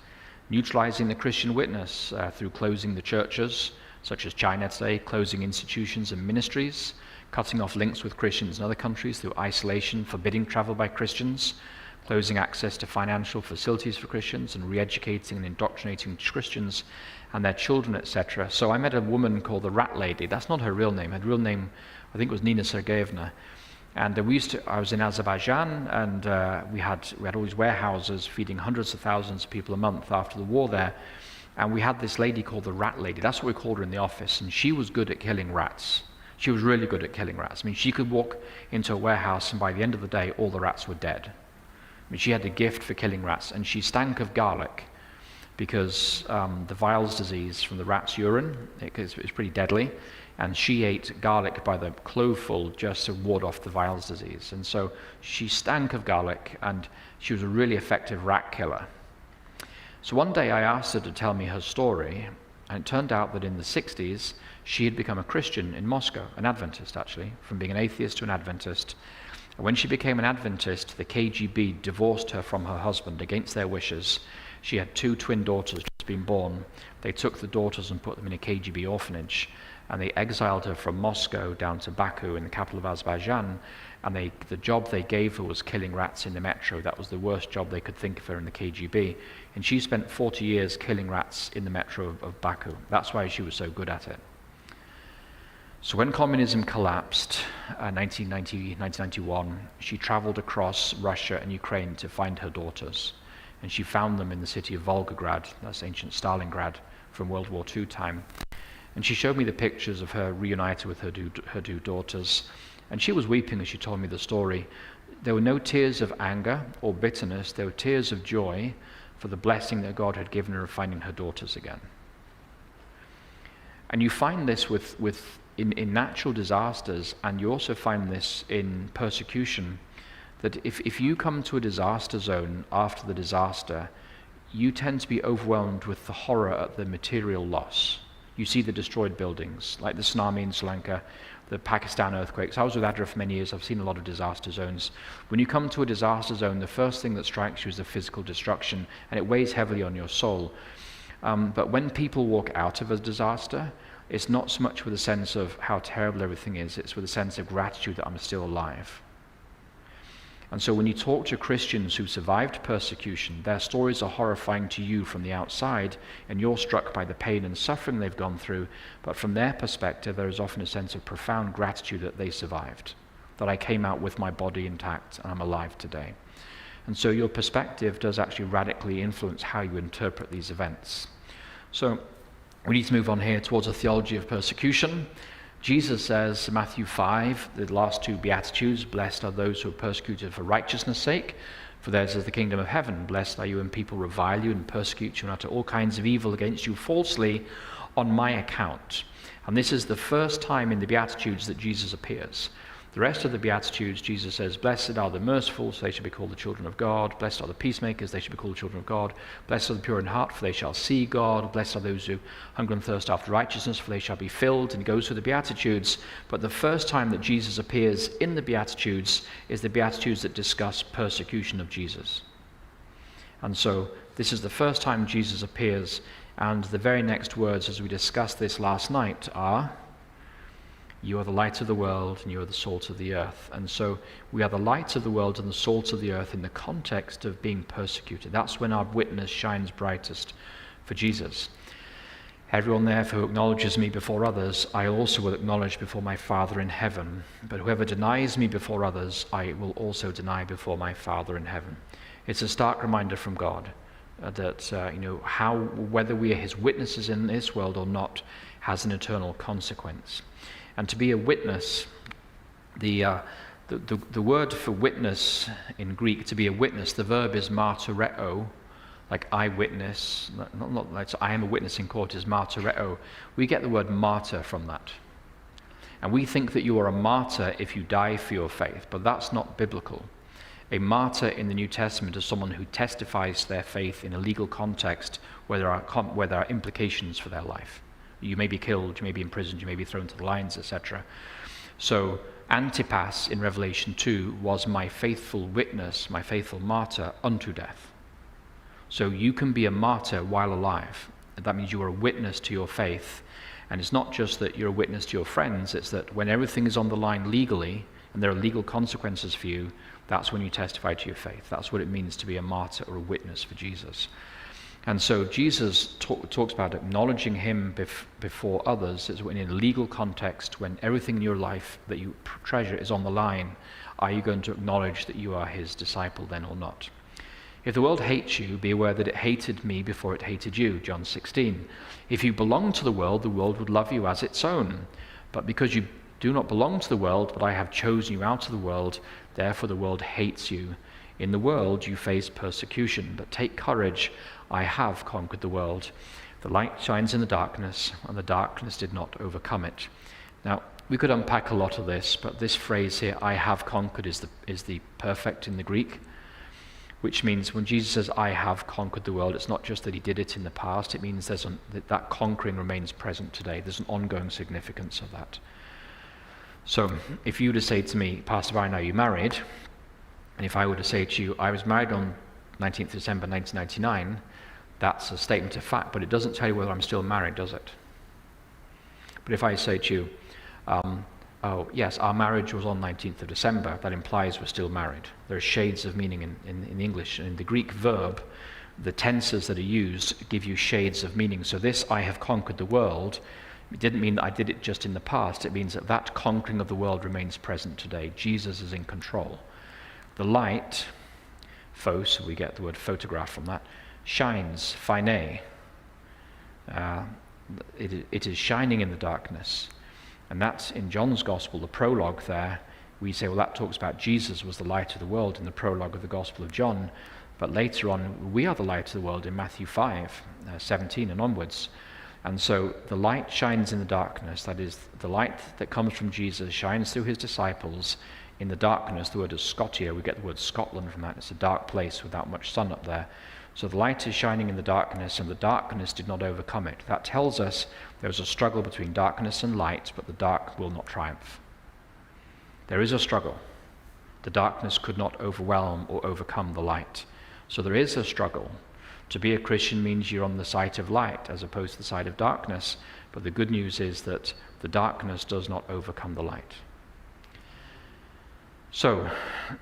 Neutralizing the Christian witness through closing the churches, such as China today, closing institutions and ministries, cutting off links with Christians in other countries through isolation, forbidding travel by Christians, closing access to financial facilities for Christians, and re-educating and indoctrinating Christians and their children, etc. So I met a woman called the Rat Lady. That's not her real name. Her real name, I think, was Nina Sergeyevna. And I was in Azerbaijan, and we had all these warehouses feeding hundreds of thousands of people a month after the war there. And we had this lady called the Rat Lady. That's what we called her in the office. And she was good at killing rats. She was really good at killing rats. I mean, she could walk into a warehouse, and by the end of the day, all the rats were dead. I mean, she had a gift for killing rats, and she stank of garlic because the Weil's disease from the rat's urine, it was pretty deadly. And she ate garlic by the cloveful just to ward off the Weil's disease. And so she stank of garlic, and she was a really effective rat killer. So one day I asked her to tell me her story, and it turned out that in the 60s, she had become a Christian in Moscow, an Adventist actually, from being an atheist to an Adventist. And when she became an Adventist, the KGB divorced her from her husband against their wishes. She had 2 twin daughters just been born. They took the daughters and put them in a KGB orphanage, and they exiled her from Moscow down to Baku in the capital of Azerbaijan, and the job they gave her was killing rats in the metro. That was the worst job they could think of her in the KGB, and she spent 40 years killing rats in the metro of Baku. That's why she was so good at it. So when communism collapsed in 1991, she traveled across Russia and Ukraine to find her daughters, and she found them in the city of Volgograd, that's ancient Stalingrad from World War II time. And she showed me the pictures of her reunited with her two daughters, and she was weeping as she told me the story. There were no tears of anger or bitterness, there were tears of joy for the blessing that God had given her of finding her daughters again. And you find this in natural disasters, and you also find this in persecution, that if you come to a disaster zone after the disaster, you tend to be overwhelmed with the horror at the material loss. You see the destroyed buildings, like the tsunami in Sri Lanka, the Pakistan earthquakes. I was with ADRA for many years. I've seen a lot of disaster zones. When you come to a disaster zone, the first thing that strikes you is the physical destruction, and it weighs heavily on your soul. But when people walk out of a disaster, it's not so much with a sense of how terrible everything is, it's with a sense of gratitude that I'm still alive. And so when you talk to Christians who survived persecution, their stories are horrifying to you from the outside, and you're struck by the pain and suffering they've gone through, but from their perspective there is often a sense of profound gratitude that they survived, that I came out with my body intact and I'm alive today. And so your perspective does actually radically influence how you interpret these events. So we need to move on here towards a theology of persecution. Jesus says, Matthew 5, the last 2 Beatitudes, blessed are those who are persecuted for righteousness' sake, for theirs is the kingdom of heaven. Blessed are you when people revile you and persecute you and utter all kinds of evil against you falsely on my account. And this is the first time in the Beatitudes that Jesus appears. The rest of the Beatitudes, Jesus says, blessed are the merciful, so they shall be called the children of God. Blessed are the peacemakers, they shall be called the children of God. Blessed are the pure in heart, for they shall see God. Blessed are those who hunger and thirst after righteousness, for they shall be filled. And he goes through the Beatitudes. But the first time that Jesus appears in the Beatitudes is the Beatitudes that discuss persecution of Jesus. And so this is the first time Jesus appears, and the very next words, as we discussed this last night, are, you are the light of the world and you are the salt of the earth. And so we are the light of the world and the salt of the earth in the context of being persecuted. That's when our witness shines brightest for Jesus. Everyone therefore who acknowledges me before others, I also will acknowledge before my Father in heaven. But whoever denies me before others, I will also deny before my Father in heaven. It's a stark reminder from God that whether we are his witnesses in this world or not has an eternal consequence. And to be a witness, the word for witness in Greek, to be a witness, the verb is martyreo, like eyewitness, not like I am a witness in court is martyreo. We get the word martyr from that. And we think that you are a martyr if you die for your faith, but that's not biblical. A martyr in the New Testament is someone who testifies their faith in a legal context where there are implications for their life. You may be killed, you may be imprisoned, you may be thrown to the lions, etc. So Antipas in Revelation 2 was my faithful witness, my faithful martyr unto death. So you can be a martyr while alive. That means you are a witness to your faith. And it's not just that you're a witness to your friends, it's that when everything is on the line legally, and there are legal consequences for you, that's when you testify to your faith. That's what it means to be a martyr or a witness for Jesus. And so Jesus talks about acknowledging him before others. It's in a legal context, when everything in your life that you treasure is on the line. Are you going to acknowledge that you are his disciple then or not? If the world hates you, be aware that it hated me before it hated you, John 16. If you belong to the world would love you as its own. But because you do not belong to the world, but I have chosen you out of the world, therefore the world hates you. In the world you face persecution, but take courage, I have conquered the world. The light shines in the darkness, and the darkness did not overcome it. Now, we could unpack a lot of this, but this phrase here, I have conquered, is the perfect in the Greek, which means when Jesus says, I have conquered the world, it's not just that he did it in the past, it means that conquering remains present today. There's an ongoing significance of that. So, if you were to say to me, Pastor Brian, are you married? And if I were to say to you, I was married on 19th December 1999, That's a statement of fact, but it doesn't tell you whether I'm still married, does it? But if I say to you, oh yes, our marriage was on 19th of December, that implies we're still married. There are shades of meaning in English. And in the Greek verb, the tenses that are used give you shades of meaning. So this, I have conquered the world, it didn't mean that I did it just in the past. It means that that conquering of the world remains present today. Jesus is in control. The light, phos, we get the word photograph from that, shines, phine. It is shining in the darkness. And that's in John's Gospel, the prologue there. We say, well, that talks about Jesus was the light of the world in the prologue of the Gospel of John. But later on, we are the light of the world in Matthew 5, 17 and onwards. And so the light shines in the darkness. That is, the light that comes from Jesus shines through his disciples in the darkness. The word is Scotia. We get the word Scotland from that. It's a dark place without much sun up there. So the light is shining in the darkness, and the darkness did not overcome it. That tells us there is a struggle between darkness and light, but the dark will not triumph. There is a struggle. The darkness could not overwhelm or overcome the light. So there is a struggle. To be a Christian means you're on the side of light as opposed to the side of darkness. But the good news is that the darkness does not overcome the light. So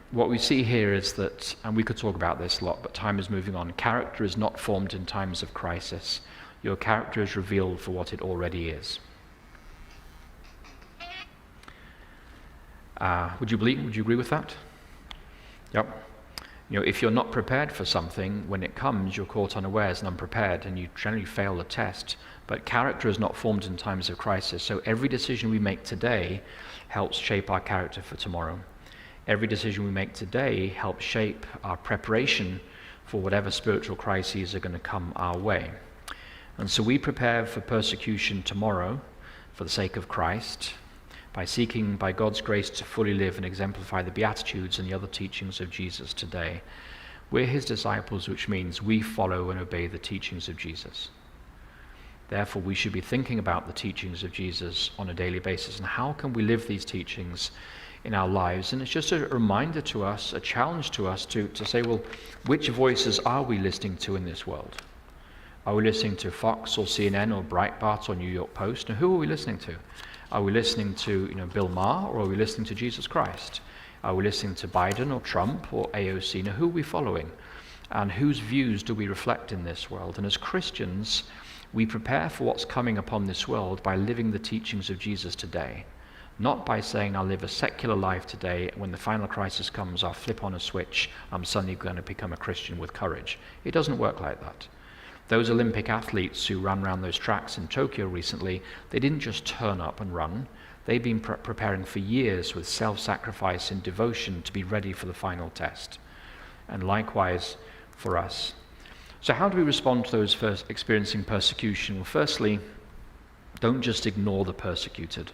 what we see here is that, and we could talk about this a lot, but time is moving on. Character is not formed in times of crisis. Your character is revealed for what it already is. Would you agree with that? Yep. If you're not prepared for something, when it comes, you're caught unawares and unprepared, and you generally fail the test. But character is not formed in times of crisis, so every decision we make today helps shape our character for tomorrow. Every decision we make today helps shape our preparation for whatever spiritual crises are going to come our way. And so we prepare for persecution tomorrow for the sake of Christ, by seeking, by God's grace, to fully live and exemplify the Beatitudes and the other teachings of Jesus today. We're his disciples, which means we follow and obey the teachings of Jesus. Therefore, we should be thinking about the teachings of Jesus on a daily basis, and how can we live these teachings in our lives. And it's just a reminder to us, a challenge to us to say, well, which voices are we listening to in this world? Are we listening to Fox or CNN or Breitbart or New York Post? Now, who are we listening to? Are we listening to Bill Maher, or are we listening to Jesus Christ? Are we listening to Biden or Trump or AOC? Now, who are we following? And whose views do we reflect in this world? And as Christians, we prepare for what's coming upon this world by living the teachings of Jesus today. Not by saying, I'll live a secular life today, when the final crisis comes, I'll flip on a switch, I'm suddenly going to become a Christian with courage. It doesn't work like that. Those Olympic athletes who ran around those tracks in Tokyo recently, they didn't just turn up and run. They've been preparing for years with self-sacrifice and devotion to be ready for the final test. And likewise for us. So how do we respond to those first experiencing persecution? Well, firstly, don't just ignore the persecuted.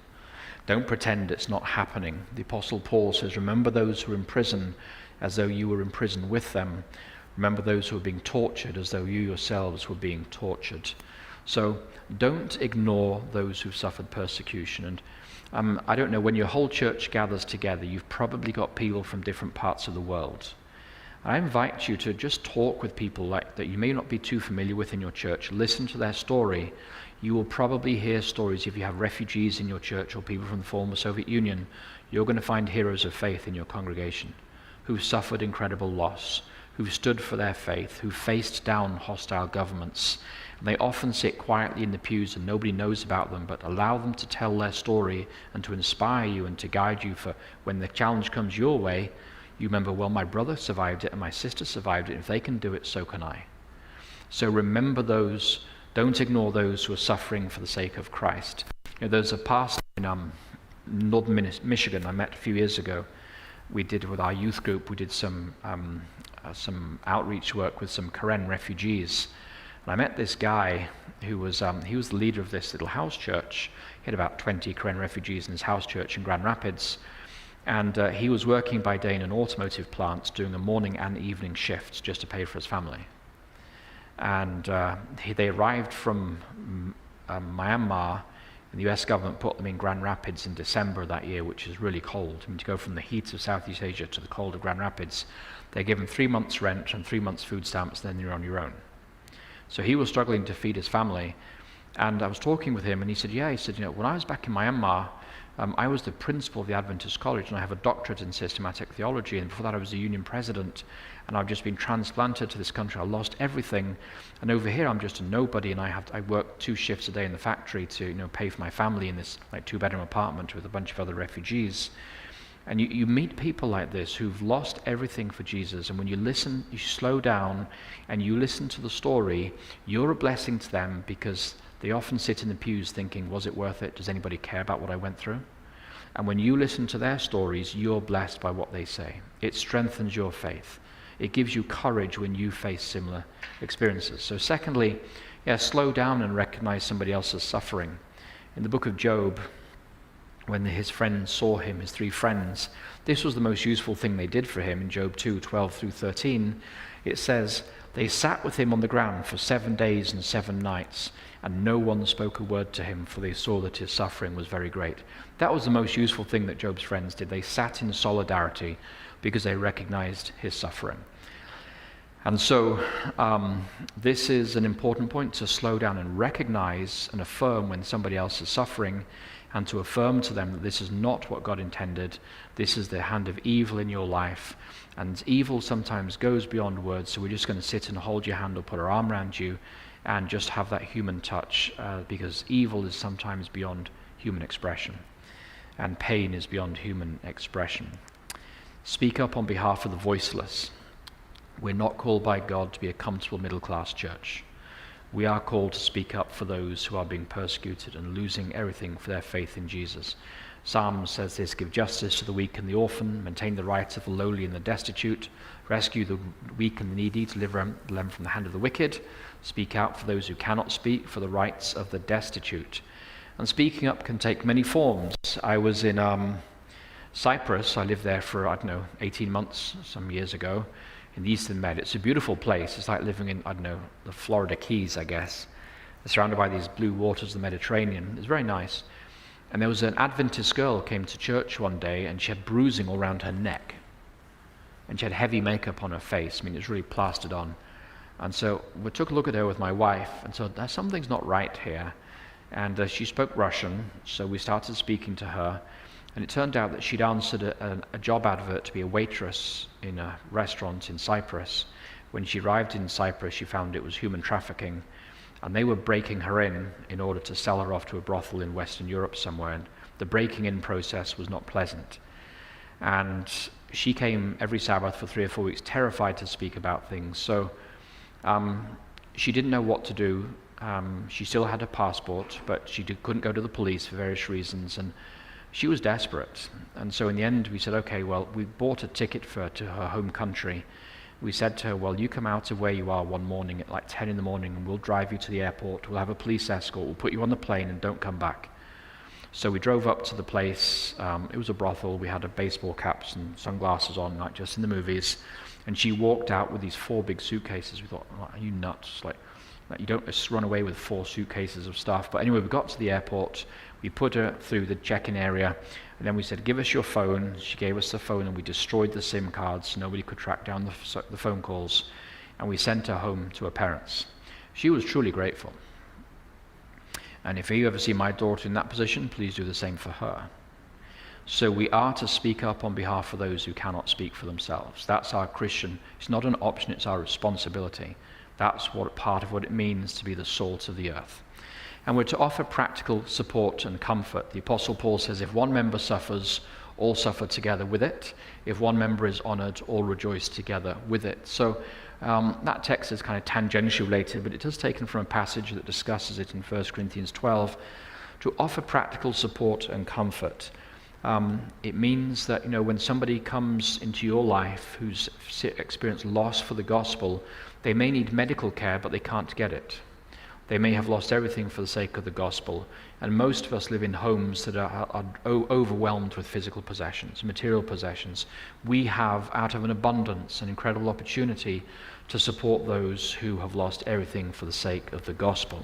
Don't pretend it's not happening. The Apostle Paul says, remember those who are in prison as though you were in prison with them. Remember those who are being tortured as though you yourselves were being tortured. So don't ignore those who've suffered persecution. And I don't know, when your whole church gathers together, you've probably got people from different parts of the world. I invite you to just talk with people like that you may not be too familiar with in your church. Listen to their story. You will probably hear stories. If you have refugees in your church or people from the former Soviet Union, you're going to find heroes of faith in your congregation who suffered incredible loss, who stood for their faith, who faced down hostile governments. And they often sit quietly in the pews and nobody knows about them, but allow them to tell their story and to inspire you and to guide you for when the challenge comes your way. You remember, well, my brother survived it and my sister survived it. If they can do it, so can I. So remember those. Don't ignore those who are suffering for the sake of Christ. There's a pastor in northern Michigan I met a few years ago. We did with our youth group, we did some outreach work with some Karen refugees. And I met this guy who was the leader of this little house church. He had about 20 Karen refugees in his house church in Grand Rapids. And he was working by day in an automotive plant, doing a morning and evening shifts just to pay for his family. And they arrived from Myanmar, and the US government put them in Grand Rapids in December that year, which is really cold. I mean, to go from the heat of Southeast Asia to the cold of Grand Rapids, they're given 3 months rent and 3 months food stamps, then you're on your own. So he was struggling to feed his family. And I was talking with him, and he said, when I was back in Myanmar, I was the principal of the Adventist college, and I have a doctorate in systematic theology, and before that I was a union president, and I've just been transplanted to this country. I lost everything, and over here I'm just a nobody, and I work 2 shifts a day in the factory to pay for my family in this 2-bedroom apartment with a bunch of other refugees. And you meet people like this who've lost everything for Jesus, and when you listen, you slow down and you listen to the story, you're a blessing to them, because they often sit in the pews thinking, was it worth it? Does anybody care about what I went through? And when you listen to their stories, you're blessed by what they say. It strengthens your faith. It gives you courage when you face similar experiences. So secondly, slow down and recognize somebody else's suffering. In the book of Job, when his friends saw him, his 3 friends, this was the most useful thing they did for him. In Job 2:12-13, it says, they sat with him on the ground for 7 days and 7 nights, and no one spoke a word to him, for they saw that his suffering was very great. That was the most useful thing that Job's friends did. They sat in solidarity because they recognized his suffering. And so this is an important point, to slow down and recognize and affirm when somebody else is suffering, and to affirm to them that this is not what God intended. This is the hand of evil in your life, and evil sometimes goes beyond words, so we're just going to sit and hold your hand or put our arm around you and just have that human touch, because evil is sometimes beyond human expression, and pain is beyond human expression. Speak up on behalf of the voiceless. We're not called by God to be a comfortable middle-class church. We are called to speak up for those who are being persecuted and losing everything for their faith in Jesus. Psalm says this: give justice to the weak and the orphan, maintain the rights of the lowly and the destitute, rescue the weak and the needy, deliver them from the hand of the wicked, speak out for those who cannot speak, for the rights of the destitute. And speaking up can take many forms. I was in Cyprus. I lived there for, 18 months, some years ago, in the Eastern Med. It's a beautiful place. It's like living in, the Florida Keys, I guess. It's surrounded by these blue waters of the Mediterranean. It's very nice. And there was an Adventist girl who came to church one day, and she had bruising all around her neck. And she had heavy makeup on her face. It was really plastered on. And so we took a look at her with my wife, and so something's not right here. And she spoke Russian, so we started speaking to her. And it turned out that she'd answered a job advert to be a waitress in a restaurant in Cyprus. When she arrived in Cyprus, she found it was human trafficking, and they were breaking her in order to sell her off to a brothel in Western Europe somewhere. And the breaking in process was not pleasant. And she came every Sabbath for 3 or 4 weeks, terrified to speak about things. So she didn't know what to do. She still had a passport, but she couldn't go to the police for various reasons, and she was desperate. And so in the end we said, okay, well, we bought a ticket for her to her home country. We said to her, well, you come out of where you are one morning at like 10 in the morning, and we'll drive you to the airport, we'll have a police escort, we'll put you on the plane, and don't come back. So we drove up to the place. It was a brothel. We had baseball caps and sunglasses on, like just in the movies. And she walked out with these 4 big suitcases. We thought, are you nuts? Like you don't just run away with 4 suitcases of stuff. But anyway, we got to the airport. We put her through the check-in area, and then we said, give us your phone. She gave us the phone, and we destroyed the SIM cards so nobody could track down the phone calls, and we sent her home to her parents. She was truly grateful. And if you ever see my daughter in that position, please do the same for her. So we are to speak up on behalf of those who cannot speak for themselves. That's our Christian. It's not an option, it's our responsibility. That's part of what it means to be the salt of the earth. And we're to offer practical support and comfort. The Apostle Paul says, if one member suffers, all suffer together with it. If one member is honored, all rejoice together with it. So that text is kind of tangentially related, but it is taken from a passage that discusses it in 1 Corinthians 12. To offer practical support and comfort. It means that, when somebody comes into your life who's experienced loss for the gospel, they may need medical care, but they can't get it. They may have lost everything for the sake of the gospel. And most of us live in homes that are overwhelmed with physical possessions, material possessions. We have, out of an abundance, an incredible opportunity to support those who have lost everything for the sake of the gospel.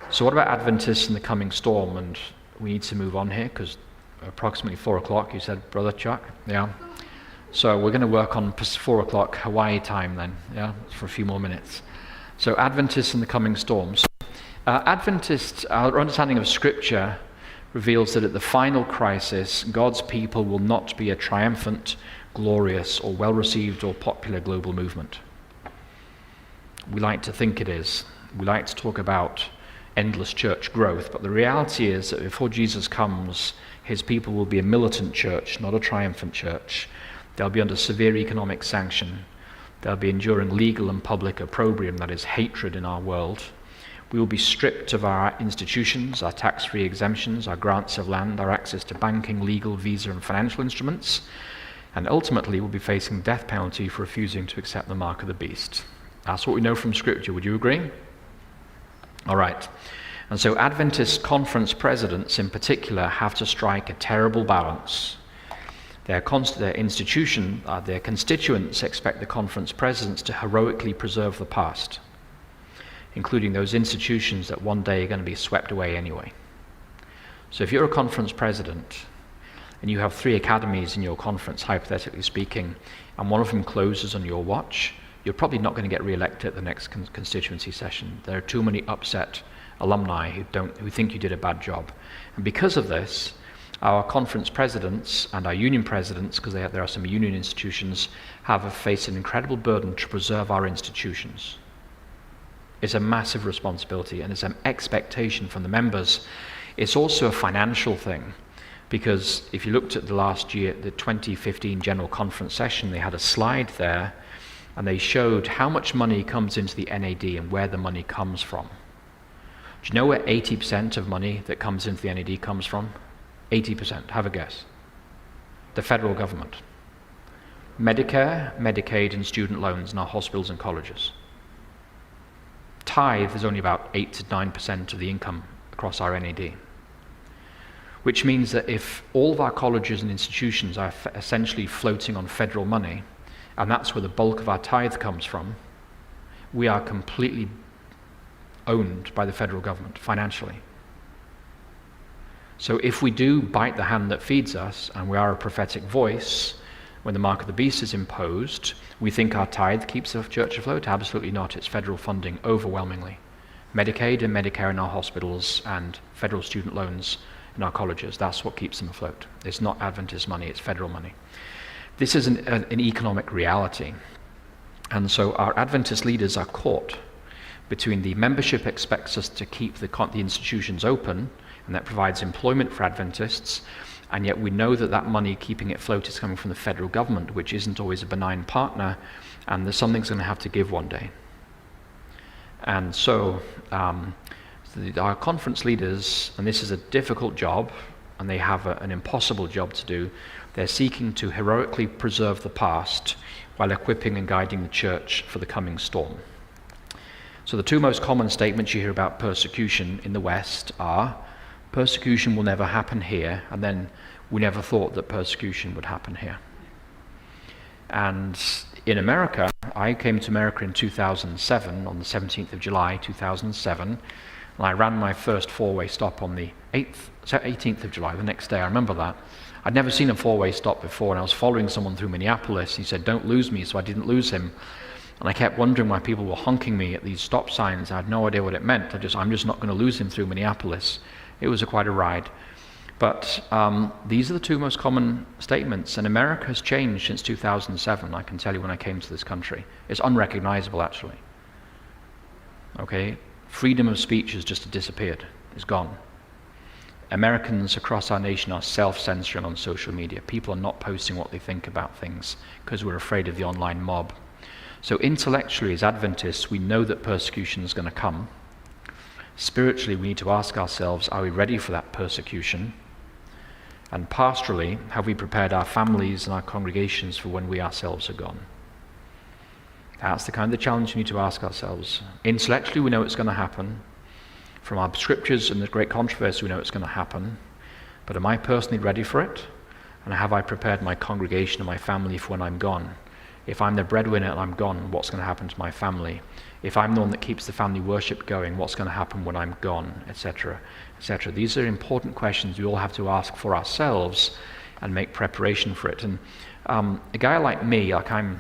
So what about Adventists in the coming storm? And we need to move on here, because approximately 4 o'clock, you said, Brother Chuck? Yeah. So we're going to work on 4 o'clock Hawaii time then, yeah, for a few more minutes. So Adventists in the coming storms. Adventists, our understanding of Scripture reveals that at the final crisis, God's people will not be a triumphant, glorious, or well-received or popular global movement. We like to think it is. We like to talk about endless church growth, but the reality is that before Jesus comes, his people will be a militant church, not a triumphant church. They'll be under severe economic sanction. They'll be enduring legal and public opprobrium, that is hatred in our world. We will be stripped of our institutions, our tax-free exemptions, our grants of land, our access to banking, legal, visa, and financial instruments, and ultimately we'll be facing death penalty for refusing to accept the mark of the beast. That's what we know from Scripture. Would you agree? All right. And so Adventist conference presidents in particular have to strike a terrible balance. Their institution, their constituents expect the conference presidents to heroically preserve the past, including those institutions that one day are going to be swept away anyway. So if you're a conference president and you have 3 academies in your conference, hypothetically speaking, and one of them closes on your watch, you're probably not going to get re-elected at the next constituency session. There are too many upset alumni who think you did a bad job. And because of this, our conference presidents and our union presidents, because there are some union institutions, have faced an incredible burden to preserve our institutions. It's a massive responsibility, and it's an expectation from the members. It's also a financial thing, because if you looked at the last year, the 2015 General Conference session, they had a slide there, and they showed how much money comes into the NAD and where the money comes from. Do you know where 80% of money that comes into the NAD comes from? 80%, have a guess. The federal government. Medicare, Medicaid, and student loans in our hospitals and colleges. Tithe is only about 8 to 9% of the income across our NAD. Which means that if all of our colleges and institutions are essentially floating on federal money, and that's where the bulk of our tithe comes from, we are completely owned by the federal government financially. So if we do bite the hand that feeds us, and we are a prophetic voice, when the mark of the beast is imposed, we think our tithe keeps the church afloat? Absolutely not. It's federal funding overwhelmingly. Medicaid and Medicare in our hospitals and federal student loans in our colleges, that's what keeps them afloat. It's not Adventist money, it's federal money. This is an economic reality. And so our Adventist leaders are caught between the membership expects us to keep the institutions open, and that provides employment for Adventists, and yet we know that that money keeping it afloat is coming from the federal government, which isn't always a benign partner, and there's something's going to have to give one day. And so our conference leaders, and this is a difficult job, and they have an impossible job to do, they're seeking to heroically preserve the past while equipping and guiding the church for the coming storm. So the 2 most common statements you hear about persecution in the West are, persecution will never happen here, and then we never thought that persecution would happen here. And in America, I came to America in 2007, on the 17th of July 2007, and I ran my first 4-way stop on the 18th of July, the next day. I remember that. I'd never seen a 4-way stop before, and I was following someone through Minneapolis. He said, "Don't lose me," so I didn't lose him. And I kept wondering why people were honking me at these stop signs. I had no idea what it meant. I'm just not going to lose him through Minneapolis. It was quite a ride. But these are the 2 most common statements, and America has changed since 2007, I can tell you, when I came to this country. It's unrecognizable, actually. Okay? Freedom of speech has just disappeared. It's gone. Americans across our nation are self-censoring on social media. People are not posting what they think about things because we're afraid of the online mob. So intellectually, as Adventists, we know that persecution is going to come. Spiritually, we need to ask ourselves, are we ready for that persecution? And pastorally, have we prepared our families and our congregations for when we ourselves are gone? That's the kind of challenge we need to ask ourselves. Intellectually, we know it's going to happen. From our scriptures and the great controversy, we know it's going to happen. But am I personally ready for it? And have I prepared my congregation and my family for when I'm gone? If I'm the breadwinner and I'm gone, what's going to happen to my family? If I'm the one that keeps the family worship going, what's going to happen when I'm gone, etc., etc. These are important questions we all have to ask for ourselves and make preparation for it. And a guy like me, I'm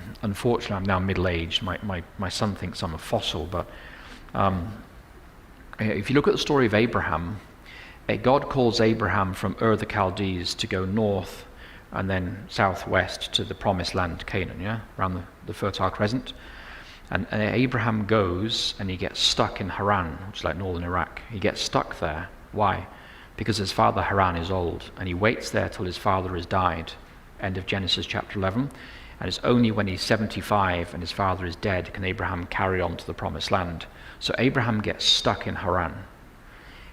now middle-aged. My son thinks I'm a fossil, but if you look at the story of Abraham, God calls Abraham from Ur the Chaldees to go north and then southwest to the promised land, Canaan, around the Fertile Crescent. And Abraham goes and he gets stuck in Haran, which is like northern Iraq. He gets stuck there. Why? Because his father Haran is old, and he waits there till his father has died. End of Genesis chapter 11. And it's only when he's 75 and his father is dead can Abraham carry on to the promised land. So Abraham gets stuck in Haran.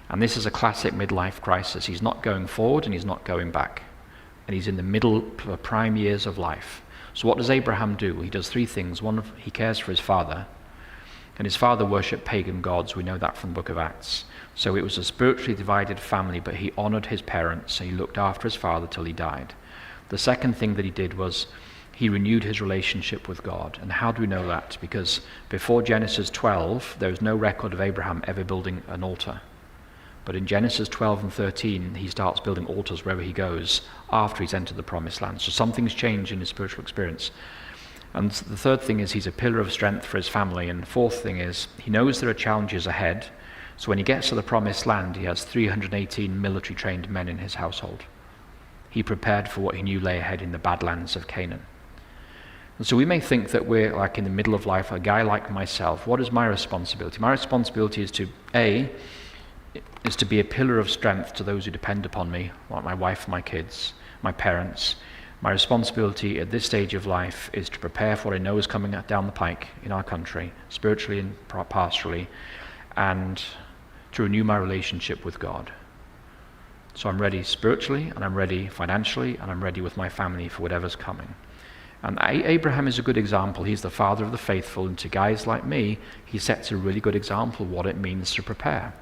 And this is a classic midlife crisis. He's not going forward and he's not going back. And he's in the middle, prime years of life. So what does Abraham do? He does three things. One, he cares for his father. And his father worshipped pagan gods. We know that from the book of Acts. So it was a spiritually divided family, but he honored his parents. So he looked after his father till he died. The second thing that he did was he renewed his relationship with God. And how do we know that? Because before Genesis 12, there was no record of Abraham ever building an altar. But in Genesis 12 and 13, he starts building altars wherever he goes after he's entered the promised land. So something's changed in his spiritual experience. And the third thing is he's a pillar of strength for his family. And the fourth thing is he knows there are challenges ahead. So when he gets to the promised land, he has 318 military trained men in his household. He prepared for what he knew lay ahead in the badlands of Canaan. And so we may think that we're like in the middle of life, a guy like myself. What is my responsibility? My responsibility is to, is to be a pillar of strength to those who depend upon me, like my wife, my kids, my parents. My responsibility at this stage of life is to prepare for what I know is coming down the pike in our country, spiritually and pastorally, and to renew my relationship with God. So I'm ready spiritually, and I'm ready financially, and I'm ready with my family for whatever's coming. And Abraham is a good example. He's the father of the faithful, and to guys like me, he sets a really good example of what it means to prepare.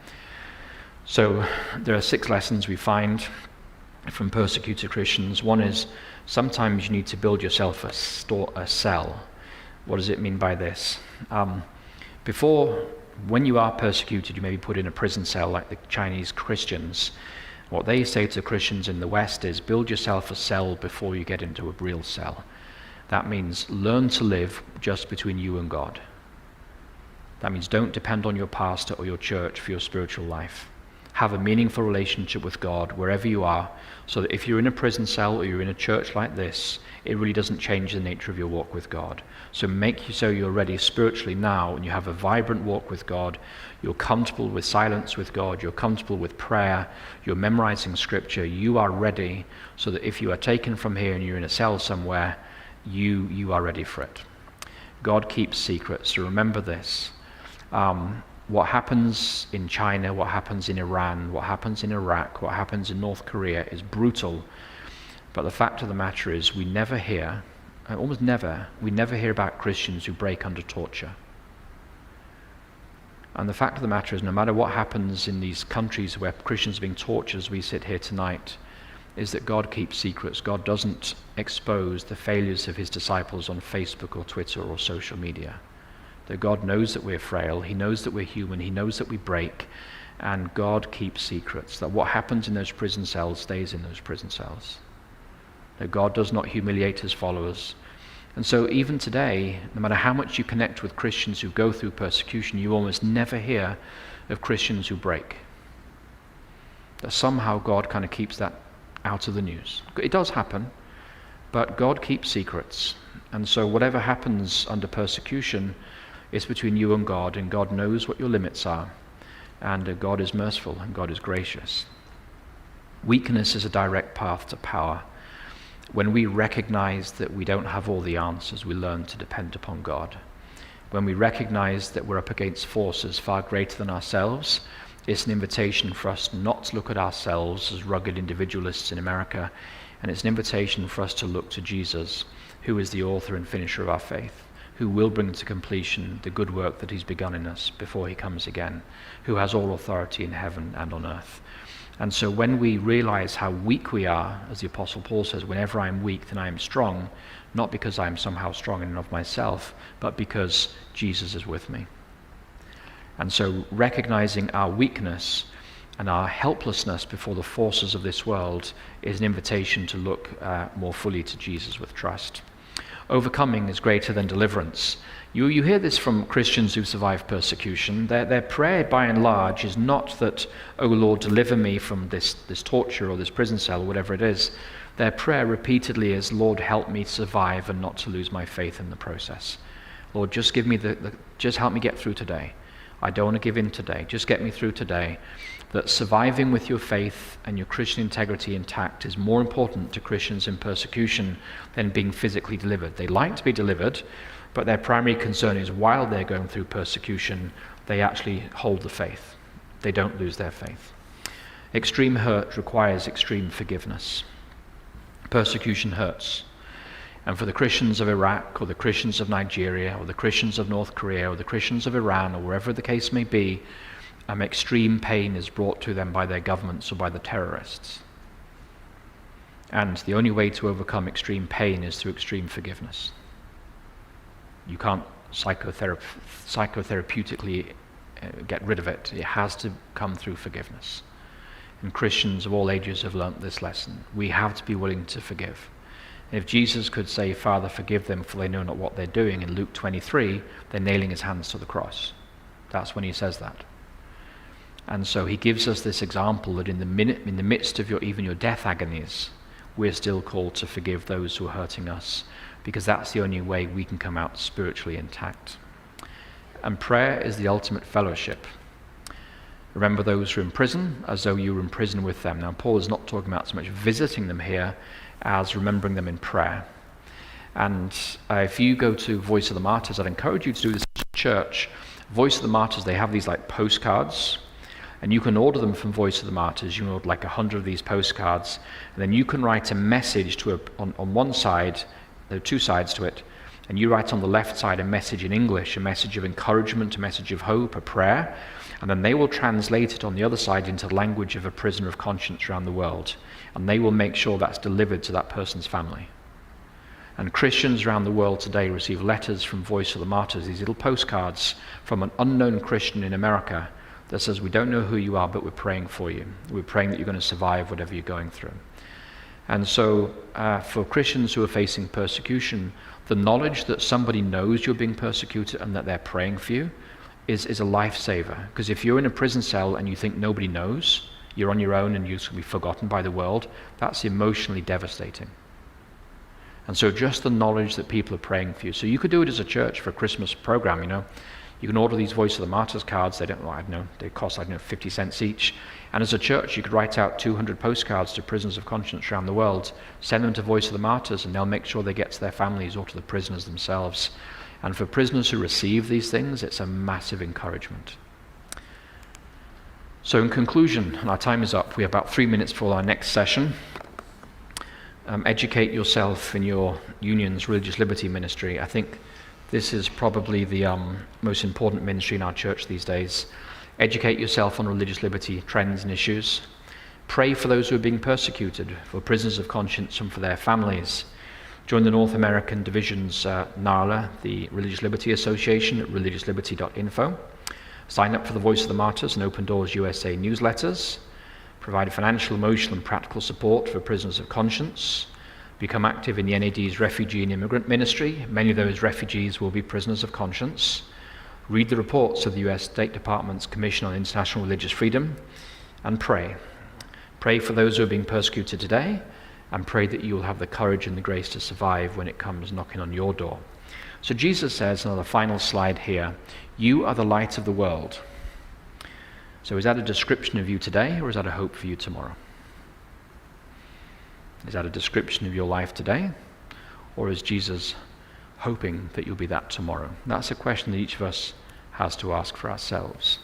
So there are 6 lessons we find from persecuted Christians. One is sometimes you need to build yourself a cell. What does it mean by this? When you are persecuted, you may be put in a prison cell like the Chinese Christians. What they say to Christians in the West is build yourself a cell before you get into a real cell. That means learn to live just between you and God. That means don't depend on your pastor or your church for your spiritual life. Have a meaningful relationship with God wherever you are, so that if you're in a prison cell or you're in a church like this, it really doesn't change the nature of your walk with God. So make you so you're ready spiritually now and you have a vibrant walk with God. You're comfortable with silence with God. You're comfortable with prayer. You're memorizing scripture. You are ready so that if you are taken from here and you're in a cell somewhere, you are ready for it. God keeps secrets, so remember this. What happens in China, what happens in Iran, what happens in Iraq, what happens in North Korea is brutal. But the fact of the matter is we never hear about Christians who break under torture. And the fact of the matter is no matter what happens in these countries where Christians are being tortured as we sit here tonight, is that God keeps secrets. God doesn't expose the failures of his disciples on Facebook or Twitter or social media. That God knows that we're frail, he knows that we're human, he knows that we break, and God keeps secrets. That what happens in those prison cells stays in those prison cells. That God does not humiliate his followers. And so even today, no matter how much you connect with Christians who go through persecution, you almost never hear of Christians who break. That somehow God kind of keeps that out of the news. It does happen, but God keeps secrets. And so whatever happens under persecution, it's between you and God knows what your limits are, and God is merciful and God is gracious. Weakness is a direct path to power. When we recognize that we don't have all the answers, we learn to depend upon God. When we recognize that we're up against forces far greater than ourselves, it's an invitation for us not to look at ourselves as rugged individualists in America, and it's an invitation for us to look to Jesus, who is the author and finisher of our faith, who will bring to completion the good work that he's begun in us before he comes again, who has all authority in heaven and on earth. And so when we realize how weak we are, as the Apostle Paul says, whenever I'm weak, then I am strong, not because I'm somehow strong in and of myself, but because Jesus is with me. And so recognizing our weakness And our helplessness before the forces of this world is an invitation to look more fully to Jesus with trust. Overcoming is greater than deliverance. You hear this from Christians who've survived persecution. Their prayer, by and large, is not that, "Oh Lord, deliver me from this torture or this prison cell," or whatever it is. Their prayer repeatedly is, "Lord, help me survive and not to lose my faith in the process. Lord, just give me just help me get through today. I don't want to give in today. Just get me through today." That surviving with your faith and your Christian integrity intact is more important to Christians in persecution than being physically delivered. They like to be delivered, but their primary concern is while they're going through persecution, they actually hold the faith. They don't lose their faith. Extreme hurt requires extreme forgiveness. Persecution hurts. And for the Christians of Iraq, or the Christians of Nigeria, or the Christians of North Korea, or the Christians of Iran, or wherever the case may be, extreme pain is brought to them by their governments or by the terrorists. And the only way to overcome extreme pain is through extreme forgiveness. You can't psychotherapeutically get rid of it. It has to come through forgiveness. And Christians of all ages have learnt this lesson. We have to be willing to forgive. And if Jesus could say, "Father, forgive them, for they know not what they're doing," in Luke 23, they're nailing his hands to the cross. That's when he says that. And so he gives us this example that in the midst of even your death agonies, we're still called to forgive those who are hurting us, because that's the only way we can come out spiritually intact. And prayer is the ultimate fellowship. Remember those who are in prison as though you were in prison with them. Now, Paul is not talking about so much visiting them here as remembering them in prayer. And if you go to Voice of the Martyrs, I'd encourage you to do this at church. Voice of the Martyrs, they have these like postcards, and you can order them from Voice of the Martyrs. You can order like 100 of these postcards, and then you can write a message on one side. There are two sides to it, and you write on the left side a message in English, a message of encouragement, a message of hope, a prayer, and then they will translate it on the other side into the language of a prisoner of conscience around the world, and they will make sure that's delivered to that person's family. And Christians around the world today receive letters from Voice of the Martyrs, these little postcards from an unknown Christian in America that says, "We don't know who you are, but we're praying for you. We're praying that you're going to survive whatever you're going through." And so for Christians who are facing persecution, the knowledge that somebody knows you're being persecuted and that they're praying for you is a lifesaver. Because if you're in a prison cell and you think nobody knows, you're on your own and you're going to be forgotten by the world, that's emotionally devastating. And so just the knowledge that people are praying for you. So you could do it as a church for a Christmas program, You can order these Voice of the Martyrs cards. They cost, 50 cents each. And as a church, you could write out 200 postcards to prisoners of conscience around the world, send them to Voice of the Martyrs, and they'll make sure they get to their families or to the prisoners themselves. And for prisoners who receive these things, it's a massive encouragement. So in conclusion, and our time is up, we have about 3 minutes for our next session. Educate yourself in your union's religious liberty ministry. I think this is probably the most important ministry in our church these days. Educate yourself on religious liberty trends and issues. Pray for those who are being persecuted, for prisoners of conscience and for their families. Join the North American Division's NARLA, the Religious Liberty Association, at religiousliberty.info. Sign up for the Voice of the Martyrs and Open Doors USA newsletters. Provide financial, emotional and practical support for prisoners of conscience. Become active in the NAD's refugee and immigrant ministry. Many of those refugees will be prisoners of conscience. Read the reports of the US State Department's Commission on International Religious Freedom, and pray. Pray for those who are being persecuted today, and pray that you will have the courage and the grace to survive when it comes knocking on your door. So Jesus says, another final slide here, you are the light of the world. So is that a description of you today, or is that a hope for you tomorrow? Is that a description of your life today? Or is Jesus hoping that you'll be that tomorrow? That's a question that each of us has to ask for ourselves.